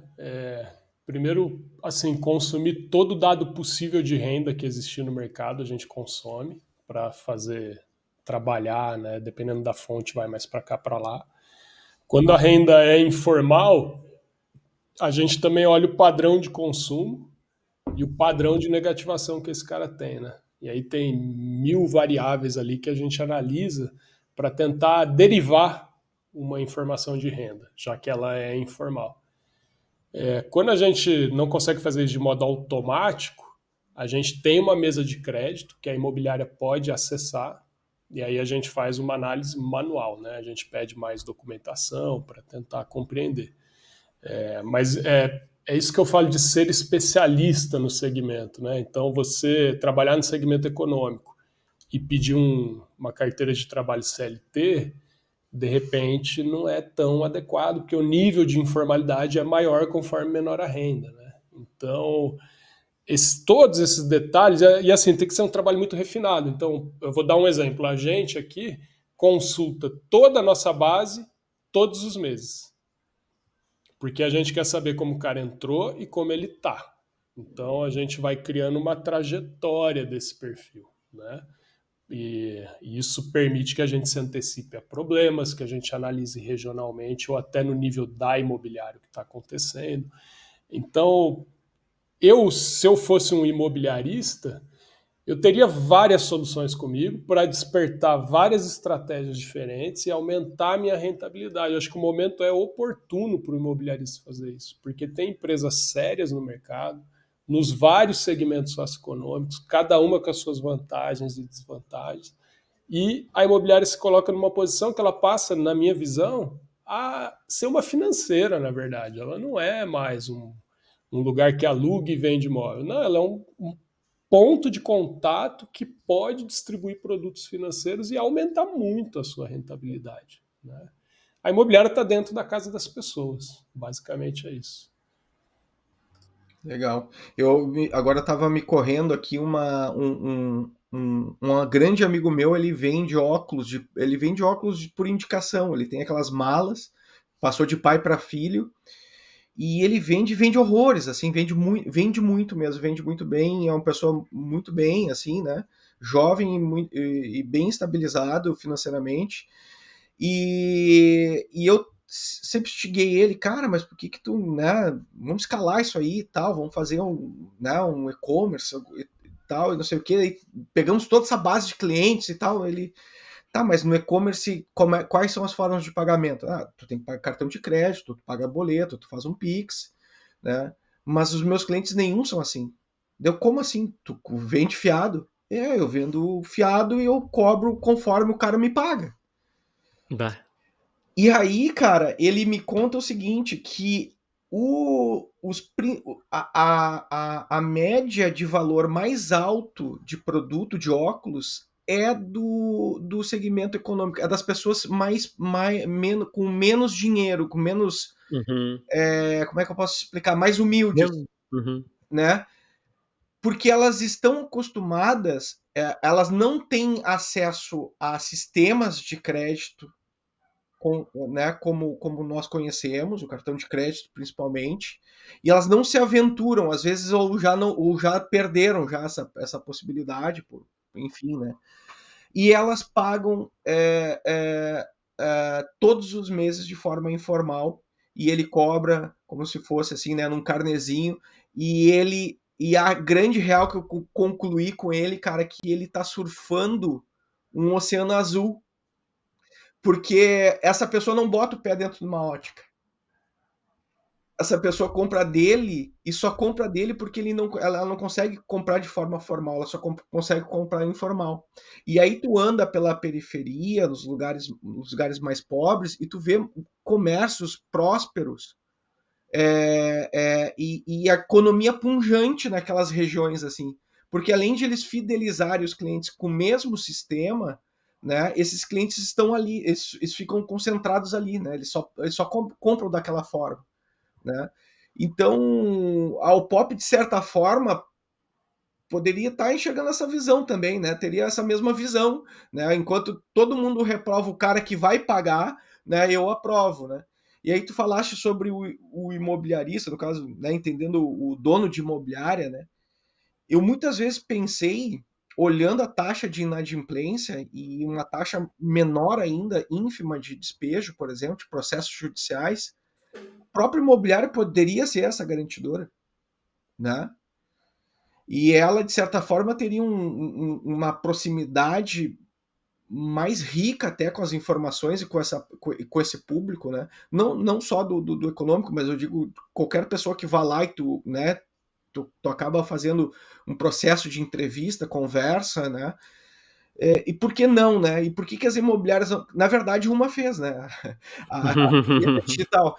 primeiro, assim, consumir todo o dado possível de renda que existir no mercado, a gente consome para fazer trabalhar, né, dependendo da fonte vai mais para cá, para lá. Quando a renda é informal, a gente também olha o padrão de consumo e o padrão de negativação que esse cara tem, né? E aí tem 1000 variáveis ali que a gente analisa para tentar derivar uma informação de renda, já que ela é informal. Quando a gente não consegue fazer isso de modo automático, a gente tem uma mesa de crédito que a imobiliária pode acessar, e aí a gente faz uma análise manual, né? A gente pede mais documentação para tentar compreender. Mas é isso que eu falo de ser especialista no segmento, né? Então, você trabalhar no segmento econômico e pedir uma carteira de trabalho CLT, de repente não é tão adequado, porque o nível de informalidade é maior conforme menor a renda, né? Então, todos esses detalhes, e assim, tem que ser um trabalho muito refinado. Então, eu vou dar um exemplo. A gente aqui consulta toda a nossa base todos os meses, porque a gente quer saber como o cara entrou e como ele está. Então, a gente vai criando uma trajetória desse perfil, né? E isso permite que a gente se antecipe a problemas, que a gente analise regionalmente ou até no nível da imobiliário que está acontecendo. Então, se eu fosse um imobiliarista, eu teria várias soluções comigo para despertar várias estratégias diferentes e aumentar a minha rentabilidade. Eu acho que o momento é oportuno para o imobiliarista fazer isso, porque tem empresas sérias no mercado, nos vários segmentos socioeconômicos, cada uma com as suas vantagens e desvantagens, e a imobiliária se coloca numa posição que ela passa, na minha visão, a ser uma financeira, na verdade. Ela não é mais um lugar que aluga e vende imóvel. Não, ela é um ponto de contato que pode distribuir produtos financeiros e aumentar muito a sua rentabilidade, né? A imobiliária está dentro da casa das pessoas, basicamente é isso. Legal. Agora estava me correndo aqui um grande amigo meu, ele vende óculos, por indicação. Ele tem aquelas malas, passou de pai para filho, e ele vende horrores, assim, vende muito mesmo, vende muito bem, é uma pessoa muito bem, assim, né? Jovem e bem estabilizado financeiramente. E eu sempre instiguei ele, cara, mas por que tu, né, vamos escalar isso aí e tal, vamos fazer um e-commerce e tal, e não sei o que, aí pegamos toda essa base de clientes e tal, ele, tá, mas no e-commerce, quais são as formas de pagamento? Ah, tu tem que pagar cartão de crédito, tu paga boleto, tu faz um Pix, né, mas os meus clientes nenhum são assim. Deu, como assim? Tu vende fiado? Eu vendo fiado e eu cobro conforme o cara me paga. Bah. E aí, cara, ele me conta o seguinte, que a média de valor mais alto de produto de óculos é do segmento econômico, é das pessoas com menos dinheiro, com menos, Uhum. como é que eu posso explicar? Mais humildes, Uhum. né? Porque elas estão acostumadas, elas não têm acesso a sistemas de crédito, né, como nós conhecemos, o cartão de crédito principalmente, e elas não se aventuram, às vezes, ou já perderam já essa possibilidade, enfim, né? E elas pagam todos os meses de forma informal, e ele cobra como se fosse assim, né, num carnezinho, e a grande real que eu concluí com ele, cara, é que ele tá surfando um oceano azul, porque essa pessoa não bota o pé dentro de uma ótica. Essa pessoa compra dele e só compra dele porque ela não consegue comprar de forma formal, ela só consegue comprar informal. E aí tu anda pela periferia, nos lugares mais pobres, e tu vê comércios prósperos, e a economia punjante naquelas regiões, assim. Porque além de eles fidelizarem os clientes com o mesmo sistema, né, esses clientes estão ali, eles ficam concentrados ali, né, eles só compram daquela forma, né. Então, a Alpop, de certa forma, poderia estar enxergando essa visão também, né, teria essa mesma visão, né, enquanto todo mundo reprova o cara que vai pagar, né, eu aprovo, né. E aí tu falaste sobre o imobiliarista, no caso, né, entendendo o dono de imobiliária, né, eu muitas vezes pensei, olhando a taxa de inadimplência e uma taxa menor ainda, ínfima, de despejo, por exemplo, de processos judiciais, o próprio imobiliário poderia ser essa garantidora, né? E ela, de certa forma, teria uma proximidade mais rica até com as informações e com esse público, né? Não só do econômico, mas eu digo qualquer pessoa que vá lá e tu, né, tu acaba fazendo um processo de entrevista, conversa, né? E por que não, né? E por que as imobiliárias, na verdade, uma fez, né? A digital,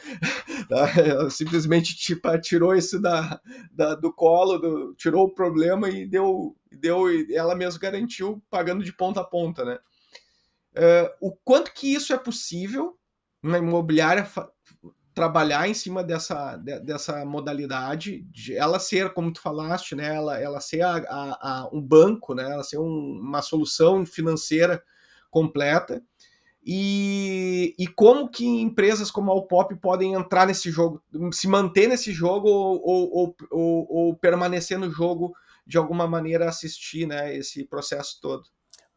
ela simplesmente tirou isso do colo, tirou o problema e ela mesma garantiu, pagando de ponta a ponta, né? O quanto que isso é possível uma imobiliária trabalhar em cima dessa modalidade, de ela ser, como tu falaste, né, ela ser um banco, né, ela ser uma solução financeira completa, e como que empresas como a Alpop podem entrar nesse jogo, se manter nesse jogo ou permanecer no jogo, de alguma maneira assistir, né, esse processo todo.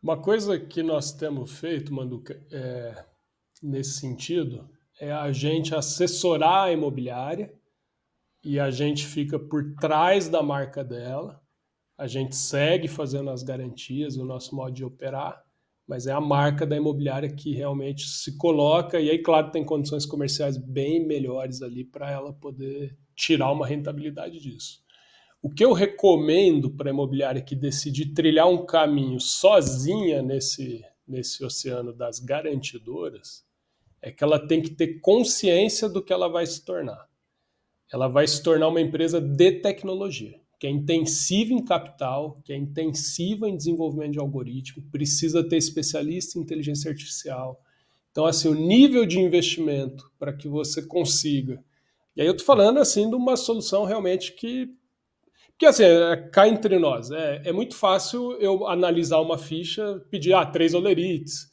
Uma coisa que nós temos feito, Manduca, nesse sentido, é a gente assessorar a imobiliária e a gente fica por trás da marca dela, a gente segue fazendo as garantias, o nosso modo de operar, mas é a marca da imobiliária que realmente se coloca, e aí, claro, tem condições comerciais bem melhores ali para ela poder tirar uma rentabilidade disso. O que eu recomendo para a imobiliária que decidir trilhar um caminho sozinha nesse oceano das garantidoras é que ela tem que ter consciência do que ela vai se tornar. Ela vai se tornar uma empresa de tecnologia. que é intensiva em capital, que é intensiva em desenvolvimento de algoritmo, precisa ter especialista em inteligência artificial. Então, assim, o nível de investimento para que você consiga... E aí eu estou falando, assim, de uma solução realmente que... Porque, assim, cá entre nós, é muito fácil eu analisar uma ficha, pedir 3 olerites,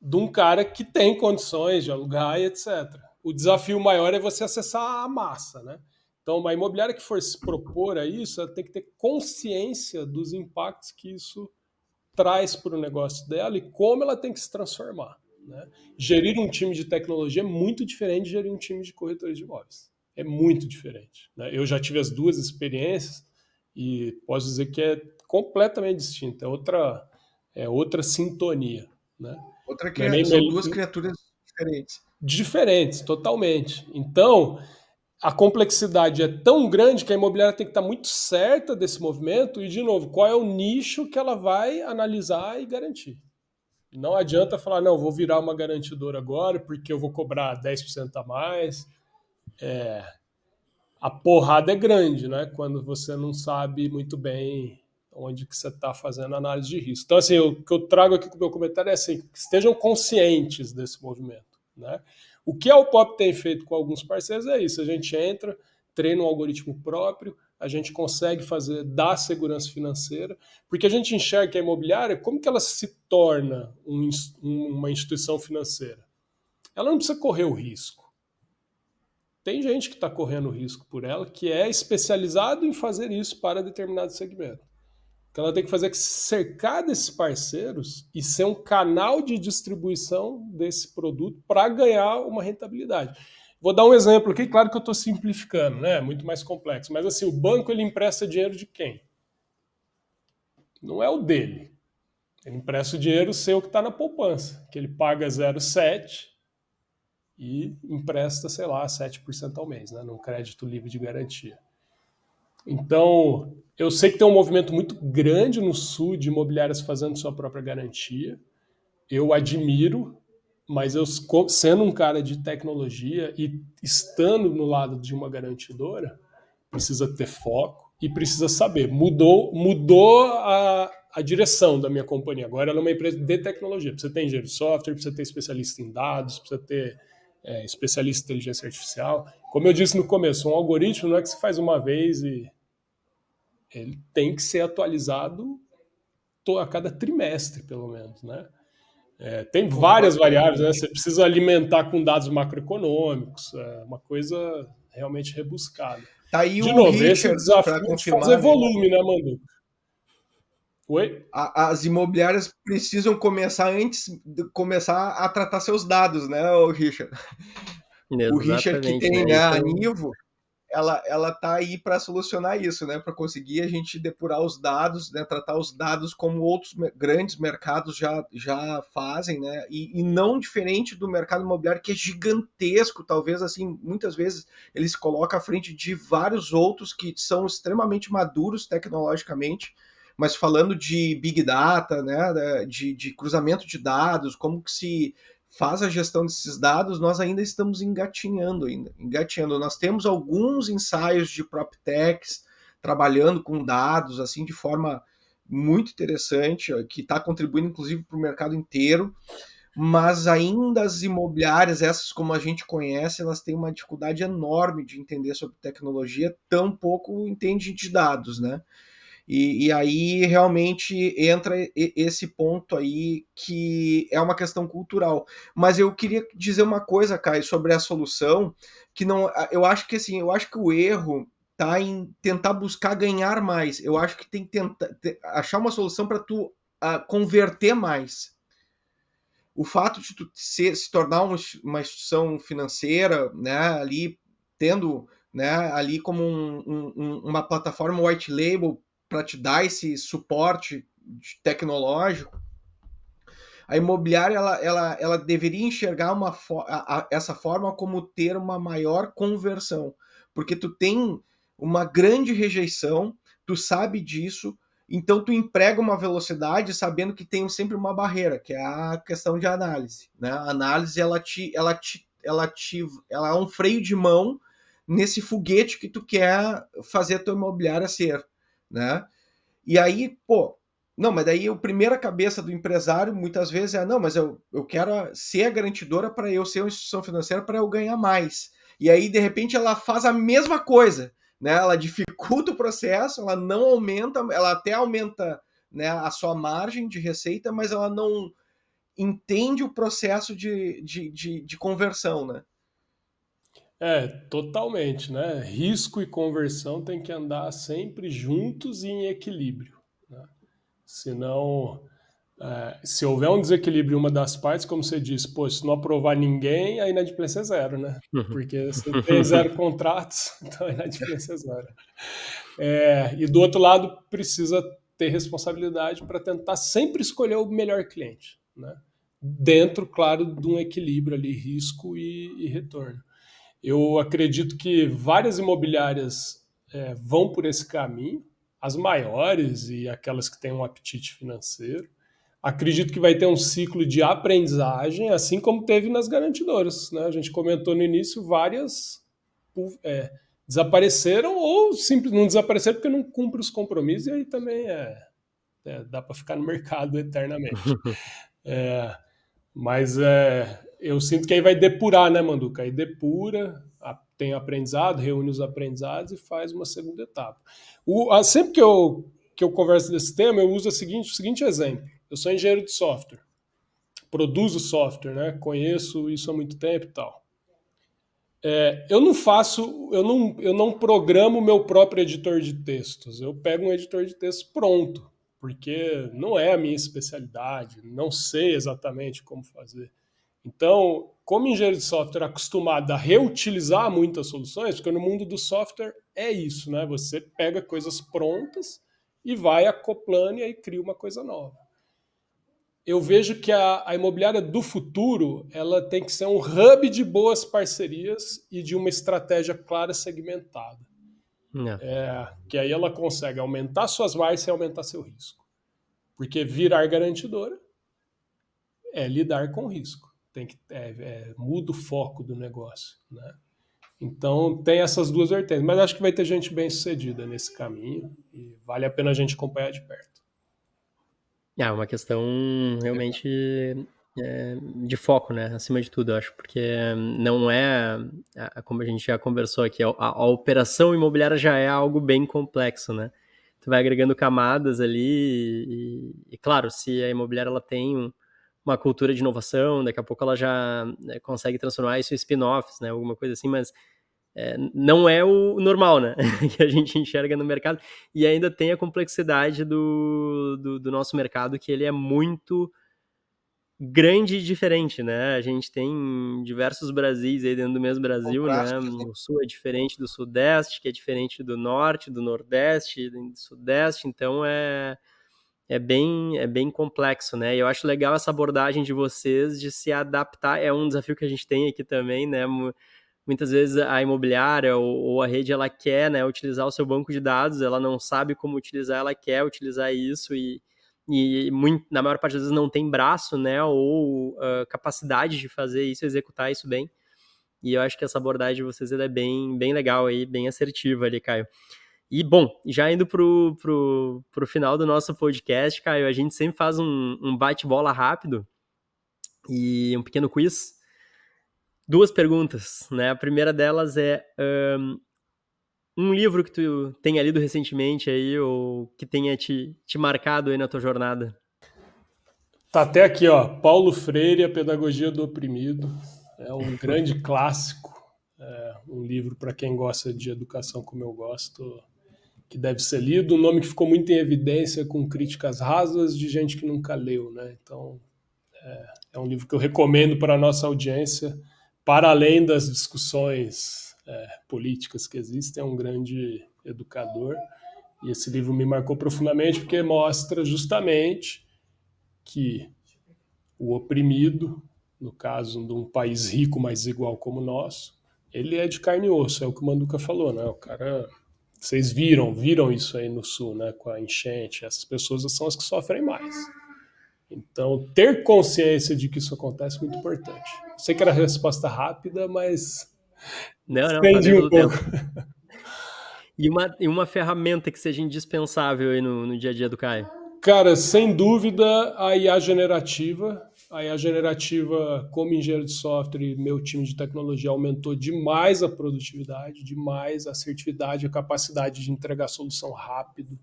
de um cara que tem condições de alugar e etc. O desafio maior é você acessar a massa, né? Então, uma imobiliária que for se propor a isso, ela tem que ter consciência dos impactos que isso traz para o negócio dela e como ela tem que se transformar, né? Gerir um time de tecnologia é muito diferente de gerir um time de corretores de imóveis. É muito diferente, né? Eu já tive as duas experiências e posso dizer que é completamente distinto. É outra sintonia, né? São duas criaturas diferentes. Diferentes, totalmente. Então, a complexidade é tão grande que a imobiliária tem que estar muito certa desse movimento e, de novo, qual é o nicho que ela vai analisar e garantir. Não adianta falar, não, vou virar uma garantidora agora porque eu vou cobrar 10% a mais. A porrada é grande, né? Quando você não sabe muito bem onde que você está fazendo análise de risco. Então, assim, o que eu trago aqui com o meu comentário é assim, que estejam conscientes desse movimento, né? O que a Upop tem feito com alguns parceiros é isso, a gente entra, treina um algoritmo próprio, a gente consegue dar segurança financeira, porque a gente enxerga que a imobiliária, como que ela se torna uma instituição financeira? Ela não precisa correr o risco. Tem gente que está correndo risco por ela, que é especializado em fazer isso para determinado segmento. Então ela tem que fazer que se cercar desses parceiros e ser um canal de distribuição desse produto para ganhar uma rentabilidade. Vou dar um exemplo aqui, claro que eu estou simplificando, né? Muito mais complexo. Mas assim, o banco ele empresta dinheiro de quem? Não é o dele. Ele empresta o dinheiro seu que está na poupança, que ele paga 0,7 e empresta, sei lá, 7% ao mês, né? Num crédito livre de garantia. Então, eu sei que tem um movimento muito grande no sul de imobiliárias fazendo sua própria garantia. Eu admiro, mas eu, sendo um cara de tecnologia e estando no lado de uma garantidora, precisa ter foco e precisa saber. Mudou a direção da minha companhia. Agora ela é uma empresa de tecnologia. Precisa ter engenheiro de software, precisa ter especialista em dados, precisa ter especialista em inteligência artificial. Como eu disse no começo, um algoritmo não é que se faz uma vez e ele tem que ser atualizado a cada trimestre, pelo menos, né? Tem várias variáveis, né? Você precisa alimentar com dados macroeconômicos, uma coisa realmente rebuscada. Tá aí de o novo, Richard, esse desafio de fazer volume, né, Mandu? Oi? As imobiliárias precisam começar a tratar seus dados, né, o Richard? Exatamente, o Richard que tem, né? a Nivo, ela tá aí para solucionar isso, né? Para conseguir a gente depurar os dados, né? Tratar os dados como outros grandes mercados já fazem, né? E não diferente do mercado imobiliário, que é gigantesco, talvez assim, muitas vezes ele se coloca à frente de vários outros que são extremamente maduros tecnologicamente, mas falando de Big Data, né? De cruzamento de dados, como que se faz a gestão desses dados, nós ainda estamos engatinhando. Nós temos alguns ensaios de PropTechs trabalhando com dados assim de forma muito interessante, que está contribuindo inclusive para o mercado inteiro, mas ainda as imobiliárias, essas como a gente conhece, elas têm uma dificuldade enorme de entender sobre tecnologia, tão pouco entende de dados, né? E aí realmente entra esse ponto aí que é uma questão cultural. Mas eu queria dizer uma coisa, Caio, sobre a solução, que não, eu acho que o erro está em tentar buscar ganhar mais. Eu acho que tem que achar uma solução para tu converter mais. O fato de tu se tornar uma instituição financeira, né, ali tendo, né, ali como uma plataforma white label para te dar esse suporte tecnológico, a imobiliária ela deveria enxergar essa forma como ter uma maior conversão, porque tu tem uma grande rejeição, tu sabe disso, então tu emprega uma velocidade sabendo que tem sempre uma barreira, que é a questão de análise, né? A análise ela é um freio de mão nesse foguete que tu quer fazer a tua imobiliária ser, né? E aí, pô, não, mas daí a primeira cabeça do empresário muitas vezes não, mas eu quero ser a garantidora para eu ser uma instituição financeira para eu ganhar mais. E aí, de repente, ela faz a mesma coisa, né? Ela dificulta o processo, ela não aumenta, ela até aumenta, né, a sua margem de receita, mas ela não entende o processo de conversão, né? Totalmente, né? Risco e conversão tem que andar sempre juntos e em equilíbrio, né? Senão, se houver um desequilíbrio em uma das partes, como você disse, pô, se não aprovar ninguém, a inadimplência é zero, né? Porque você tem 0 contratos, então a inadimplência é zero. E do outro lado, precisa ter responsabilidade para tentar sempre escolher o melhor cliente, né? Dentro, claro, de um equilíbrio ali, risco e retorno. Eu acredito que várias imobiliárias vão por esse caminho, as maiores e aquelas que têm um apetite financeiro. Acredito que vai ter um ciclo de aprendizagem, assim como teve nas garantidoras, né? A gente comentou no início, várias desapareceram ou simplesmente não desapareceram porque não cumprem os compromissos, e aí também dá para ficar no mercado eternamente. Mas eu sinto que aí vai depurar, né, Manduca? Aí depura, tem aprendizado, reúne os aprendizados e faz uma segunda etapa. Sempre que eu converso desse tema, eu uso o seguinte exemplo. Eu sou engenheiro de software, produzo software, né? Conheço isso há muito tempo e tal. Eu não programo o meu próprio editor de textos. Eu pego um editor de textos pronto, porque não é a minha especialidade, não sei exatamente como fazer. Então, como engenheiro de software acostumado a reutilizar muitas soluções, porque no mundo do software é isso, né? Você pega coisas prontas e vai acoplando e aí cria uma coisa nova. Eu vejo que a imobiliária do futuro ela tem que ser um hub de boas parcerias e de uma estratégia clara segmentada. Que aí ela consegue aumentar suas margens e aumentar seu risco. Porque virar garantidora é lidar com risco. Muda o foco do negócio, né? Então tem essas duas vertentes. Mas acho que vai ter gente bem sucedida nesse caminho e vale a pena a gente acompanhar de perto. É uma questão realmente de foco, né? Acima de tudo, eu acho, porque não como a gente já conversou aqui, a operação imobiliária já é algo bem complexo, né? Tu vai agregando camadas ali e claro, se a imobiliária ela tem uma cultura de inovação, daqui a pouco ela já consegue transformar isso em spin-offs, né? Alguma coisa assim, mas não é o normal, né? Que a gente enxerga no mercado. E ainda tem a complexidade do nosso mercado, que ele é muito grande e diferente, né? A gente tem diversos Brasis aí dentro do mesmo Brasil, né? O Sul é diferente do Sudeste, que é diferente do Norte, do Nordeste, do Sudeste, então é bem complexo, né? E eu acho legal essa abordagem de vocês de se adaptar, é um desafio que a gente tem aqui também, né? Muitas vezes a imobiliária ou a rede, ela quer, né, utilizar o seu banco de dados, ela não sabe como utilizar, ela quer utilizar isso e na maior parte das vezes não tem braço, né, ou capacidade de fazer isso, executar isso bem. E eu acho que essa abordagem de vocês é bem legal aí, bem assertiva ali, Caio. E, bom, já indo pro final do nosso podcast, Caio, a gente sempre faz um bate-bola rápido e um pequeno quiz. 2 perguntas, né? A primeira delas é um livro que tu tenha lido recentemente aí ou que tenha te marcado aí na tua jornada. Tá até aqui, ó, Paulo Freire, A Pedagogia do Oprimido. É um grande clássico, um livro para quem gosta de educação como eu gosto, que deve ser lido, um nome que ficou muito em evidência com críticas rasas de gente que nunca leu, né? Então, é um livro que eu recomendo para a nossa audiência, para além das discussões políticas que existem, é um grande educador. E esse livro me marcou profundamente porque mostra justamente que o oprimido, no caso de um país rico, mas desigual como o nosso, ele é de carne e osso, é o que o Manduca falou, né? O cara... Vocês viram isso aí no Sul, né? Com a enchente, essas pessoas são as que sofrem mais. Então, ter consciência de que isso acontece é muito importante. Sei que era a resposta rápida, mas Não, tá Estendi dentro um do pouco. tempo. E uma ferramenta que seja indispensável aí no dia a dia do Caio? Cara, sem dúvida, a IA generativa. A IA generativa, como engenheiro de software e meu time de tecnologia, aumentou demais a produtividade, demais a assertividade, a capacidade de entregar solução rápido.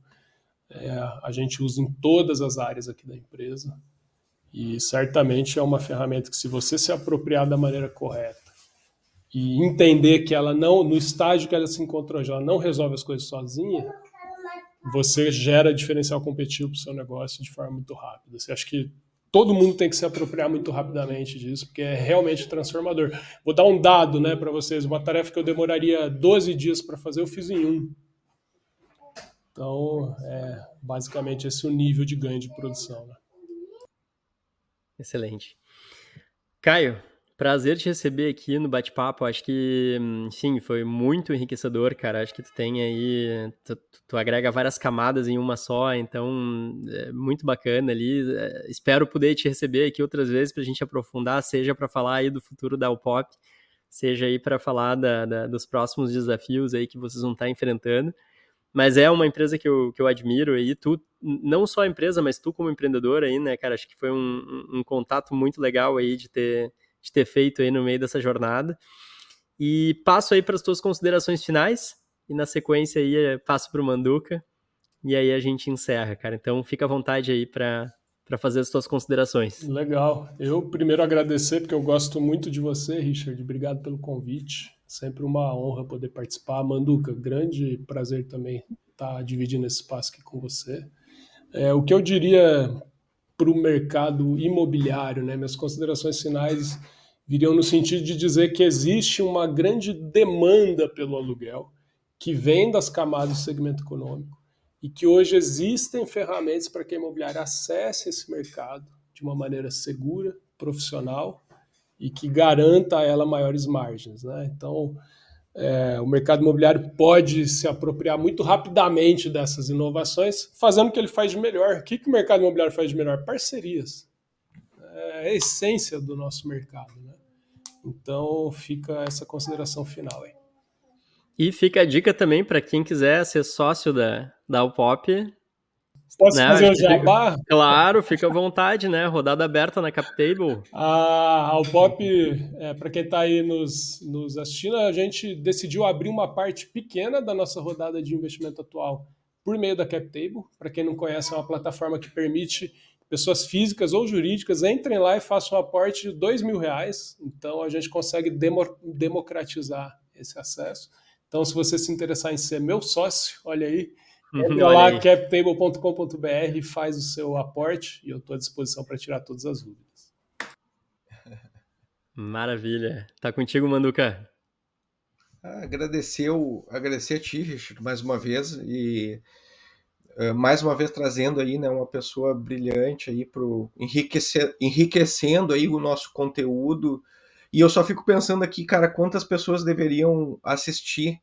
A gente usa em todas as áreas aqui da empresa. E certamente é uma ferramenta que, se você se apropriar da maneira correta e entender que ela não, no estágio que ela se encontra hoje, ela não resolve as coisas sozinha, você gera diferencial competitivo para o seu negócio de forma muito rápida. Você acha que todo mundo tem que se apropriar muito rapidamente disso, porque é realmente transformador. Vou dar um dado, né, para vocês. Uma tarefa que eu demoraria 12 dias para fazer, eu fiz em 1. Então, basicamente esse é o nível de ganho de produção, né? Excelente. Caio, prazer te receber aqui no bate-papo. Acho que, sim, foi muito enriquecedor, cara. Acho que tu tem aí, tu agrega várias camadas em uma só, então é muito bacana ali. Espero poder te receber aqui outras vezes para a gente aprofundar, seja para falar aí do futuro da Alpop, seja aí para falar dos próximos desafios aí que vocês vão estar enfrentando. Mas é uma empresa que eu admiro aí, tu, não só a empresa, mas tu como empreendedor aí, né, cara, acho que foi um contato muito legal aí de ter feito aí no meio dessa jornada. E passo aí para as tuas considerações finais, e na sequência aí passo para o Manduca, e aí a gente encerra, cara. Então fica à vontade aí para fazer as tuas considerações. Legal. Eu primeiro agradecer, porque eu gosto muito de você, Richard. Obrigado pelo convite. Sempre uma honra poder participar. Manduca, grande prazer também estar dividindo esse espaço aqui com você. O que eu diria para o mercado imobiliário, né? Minhas considerações finais viriam no sentido de dizer que existe uma grande demanda pelo aluguel que vem das camadas do segmento econômico e que hoje existem ferramentas para que a imobiliária acesse esse mercado de uma maneira segura, profissional e que garanta a ela maiores margens, né? Então, o mercado imobiliário pode se apropriar muito rapidamente dessas inovações, fazendo o que ele faz de melhor. O que o mercado imobiliário faz de melhor? Parcerias. É a essência do nosso mercado, né? Então, fica essa consideração final aí. E fica a dica também para quem quiser ser sócio da Alpop. Posso Né? fazer o jabá? Claro, fica à vontade, né? Rodada aberta na CapTable. A Alpop, para quem está aí nos assistindo, a gente decidiu abrir uma parte pequena da nossa rodada de investimento atual por meio da CapTable. Para quem não conhece, é uma plataforma que permite pessoas físicas ou jurídicas entrem lá e façam um aporte de R$2.000. Então, a gente consegue democratizar esse acesso. Então, se você se interessar em ser meu sócio, olha aí, entra lá, captable.com.br, e faz o seu aporte e eu estou à disposição para tirar todas as dúvidas. Maravilha. Tá contigo, Manduca. Agradecer a ti, Richard, mais uma vez, e mais uma vez trazendo aí, né, uma pessoa brilhante aí enriquecendo aí o nosso conteúdo. E eu só fico pensando aqui, cara, quantas pessoas deveriam assistir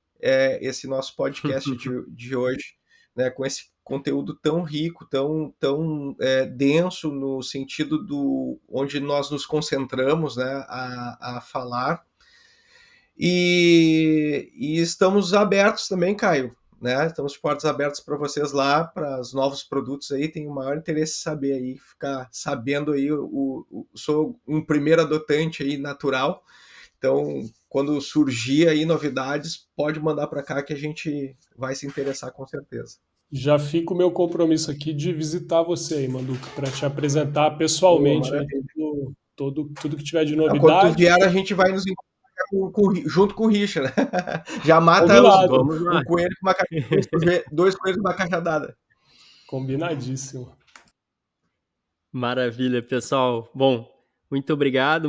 esse nosso podcast de hoje, né, com esse conteúdo tão rico, tão denso no sentido do onde nós nos concentramos, né, a falar. E estamos abertos também, Caio, né? Estamos de portas abertas para vocês lá, para os novos produtos aí. Tenho o maior interesse em saber aí, ficar sabendo aí. Sou um primeiro adotante aí natural. Então, quando surgir aí novidades, pode mandar para cá que a gente vai se interessar com certeza. Já fica o meu compromisso aqui de visitar você aí, Manduca, para te apresentar pessoalmente aí tudo que tiver de novidade. Quando tu vier, a gente vai nos encontrar junto com o Richard. Já mata um coelho com uma caixa, dois coelhos com uma cajadada. Combinadíssimo. Maravilha, pessoal. Bom, muito obrigado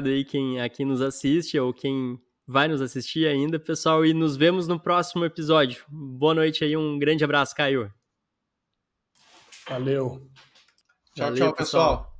aí quem aqui nos assiste ou quem vai nos assistir ainda, pessoal, e nos vemos no próximo episódio. Boa noite aí, um grande abraço, Caio. Valeu. Tchau, pessoal.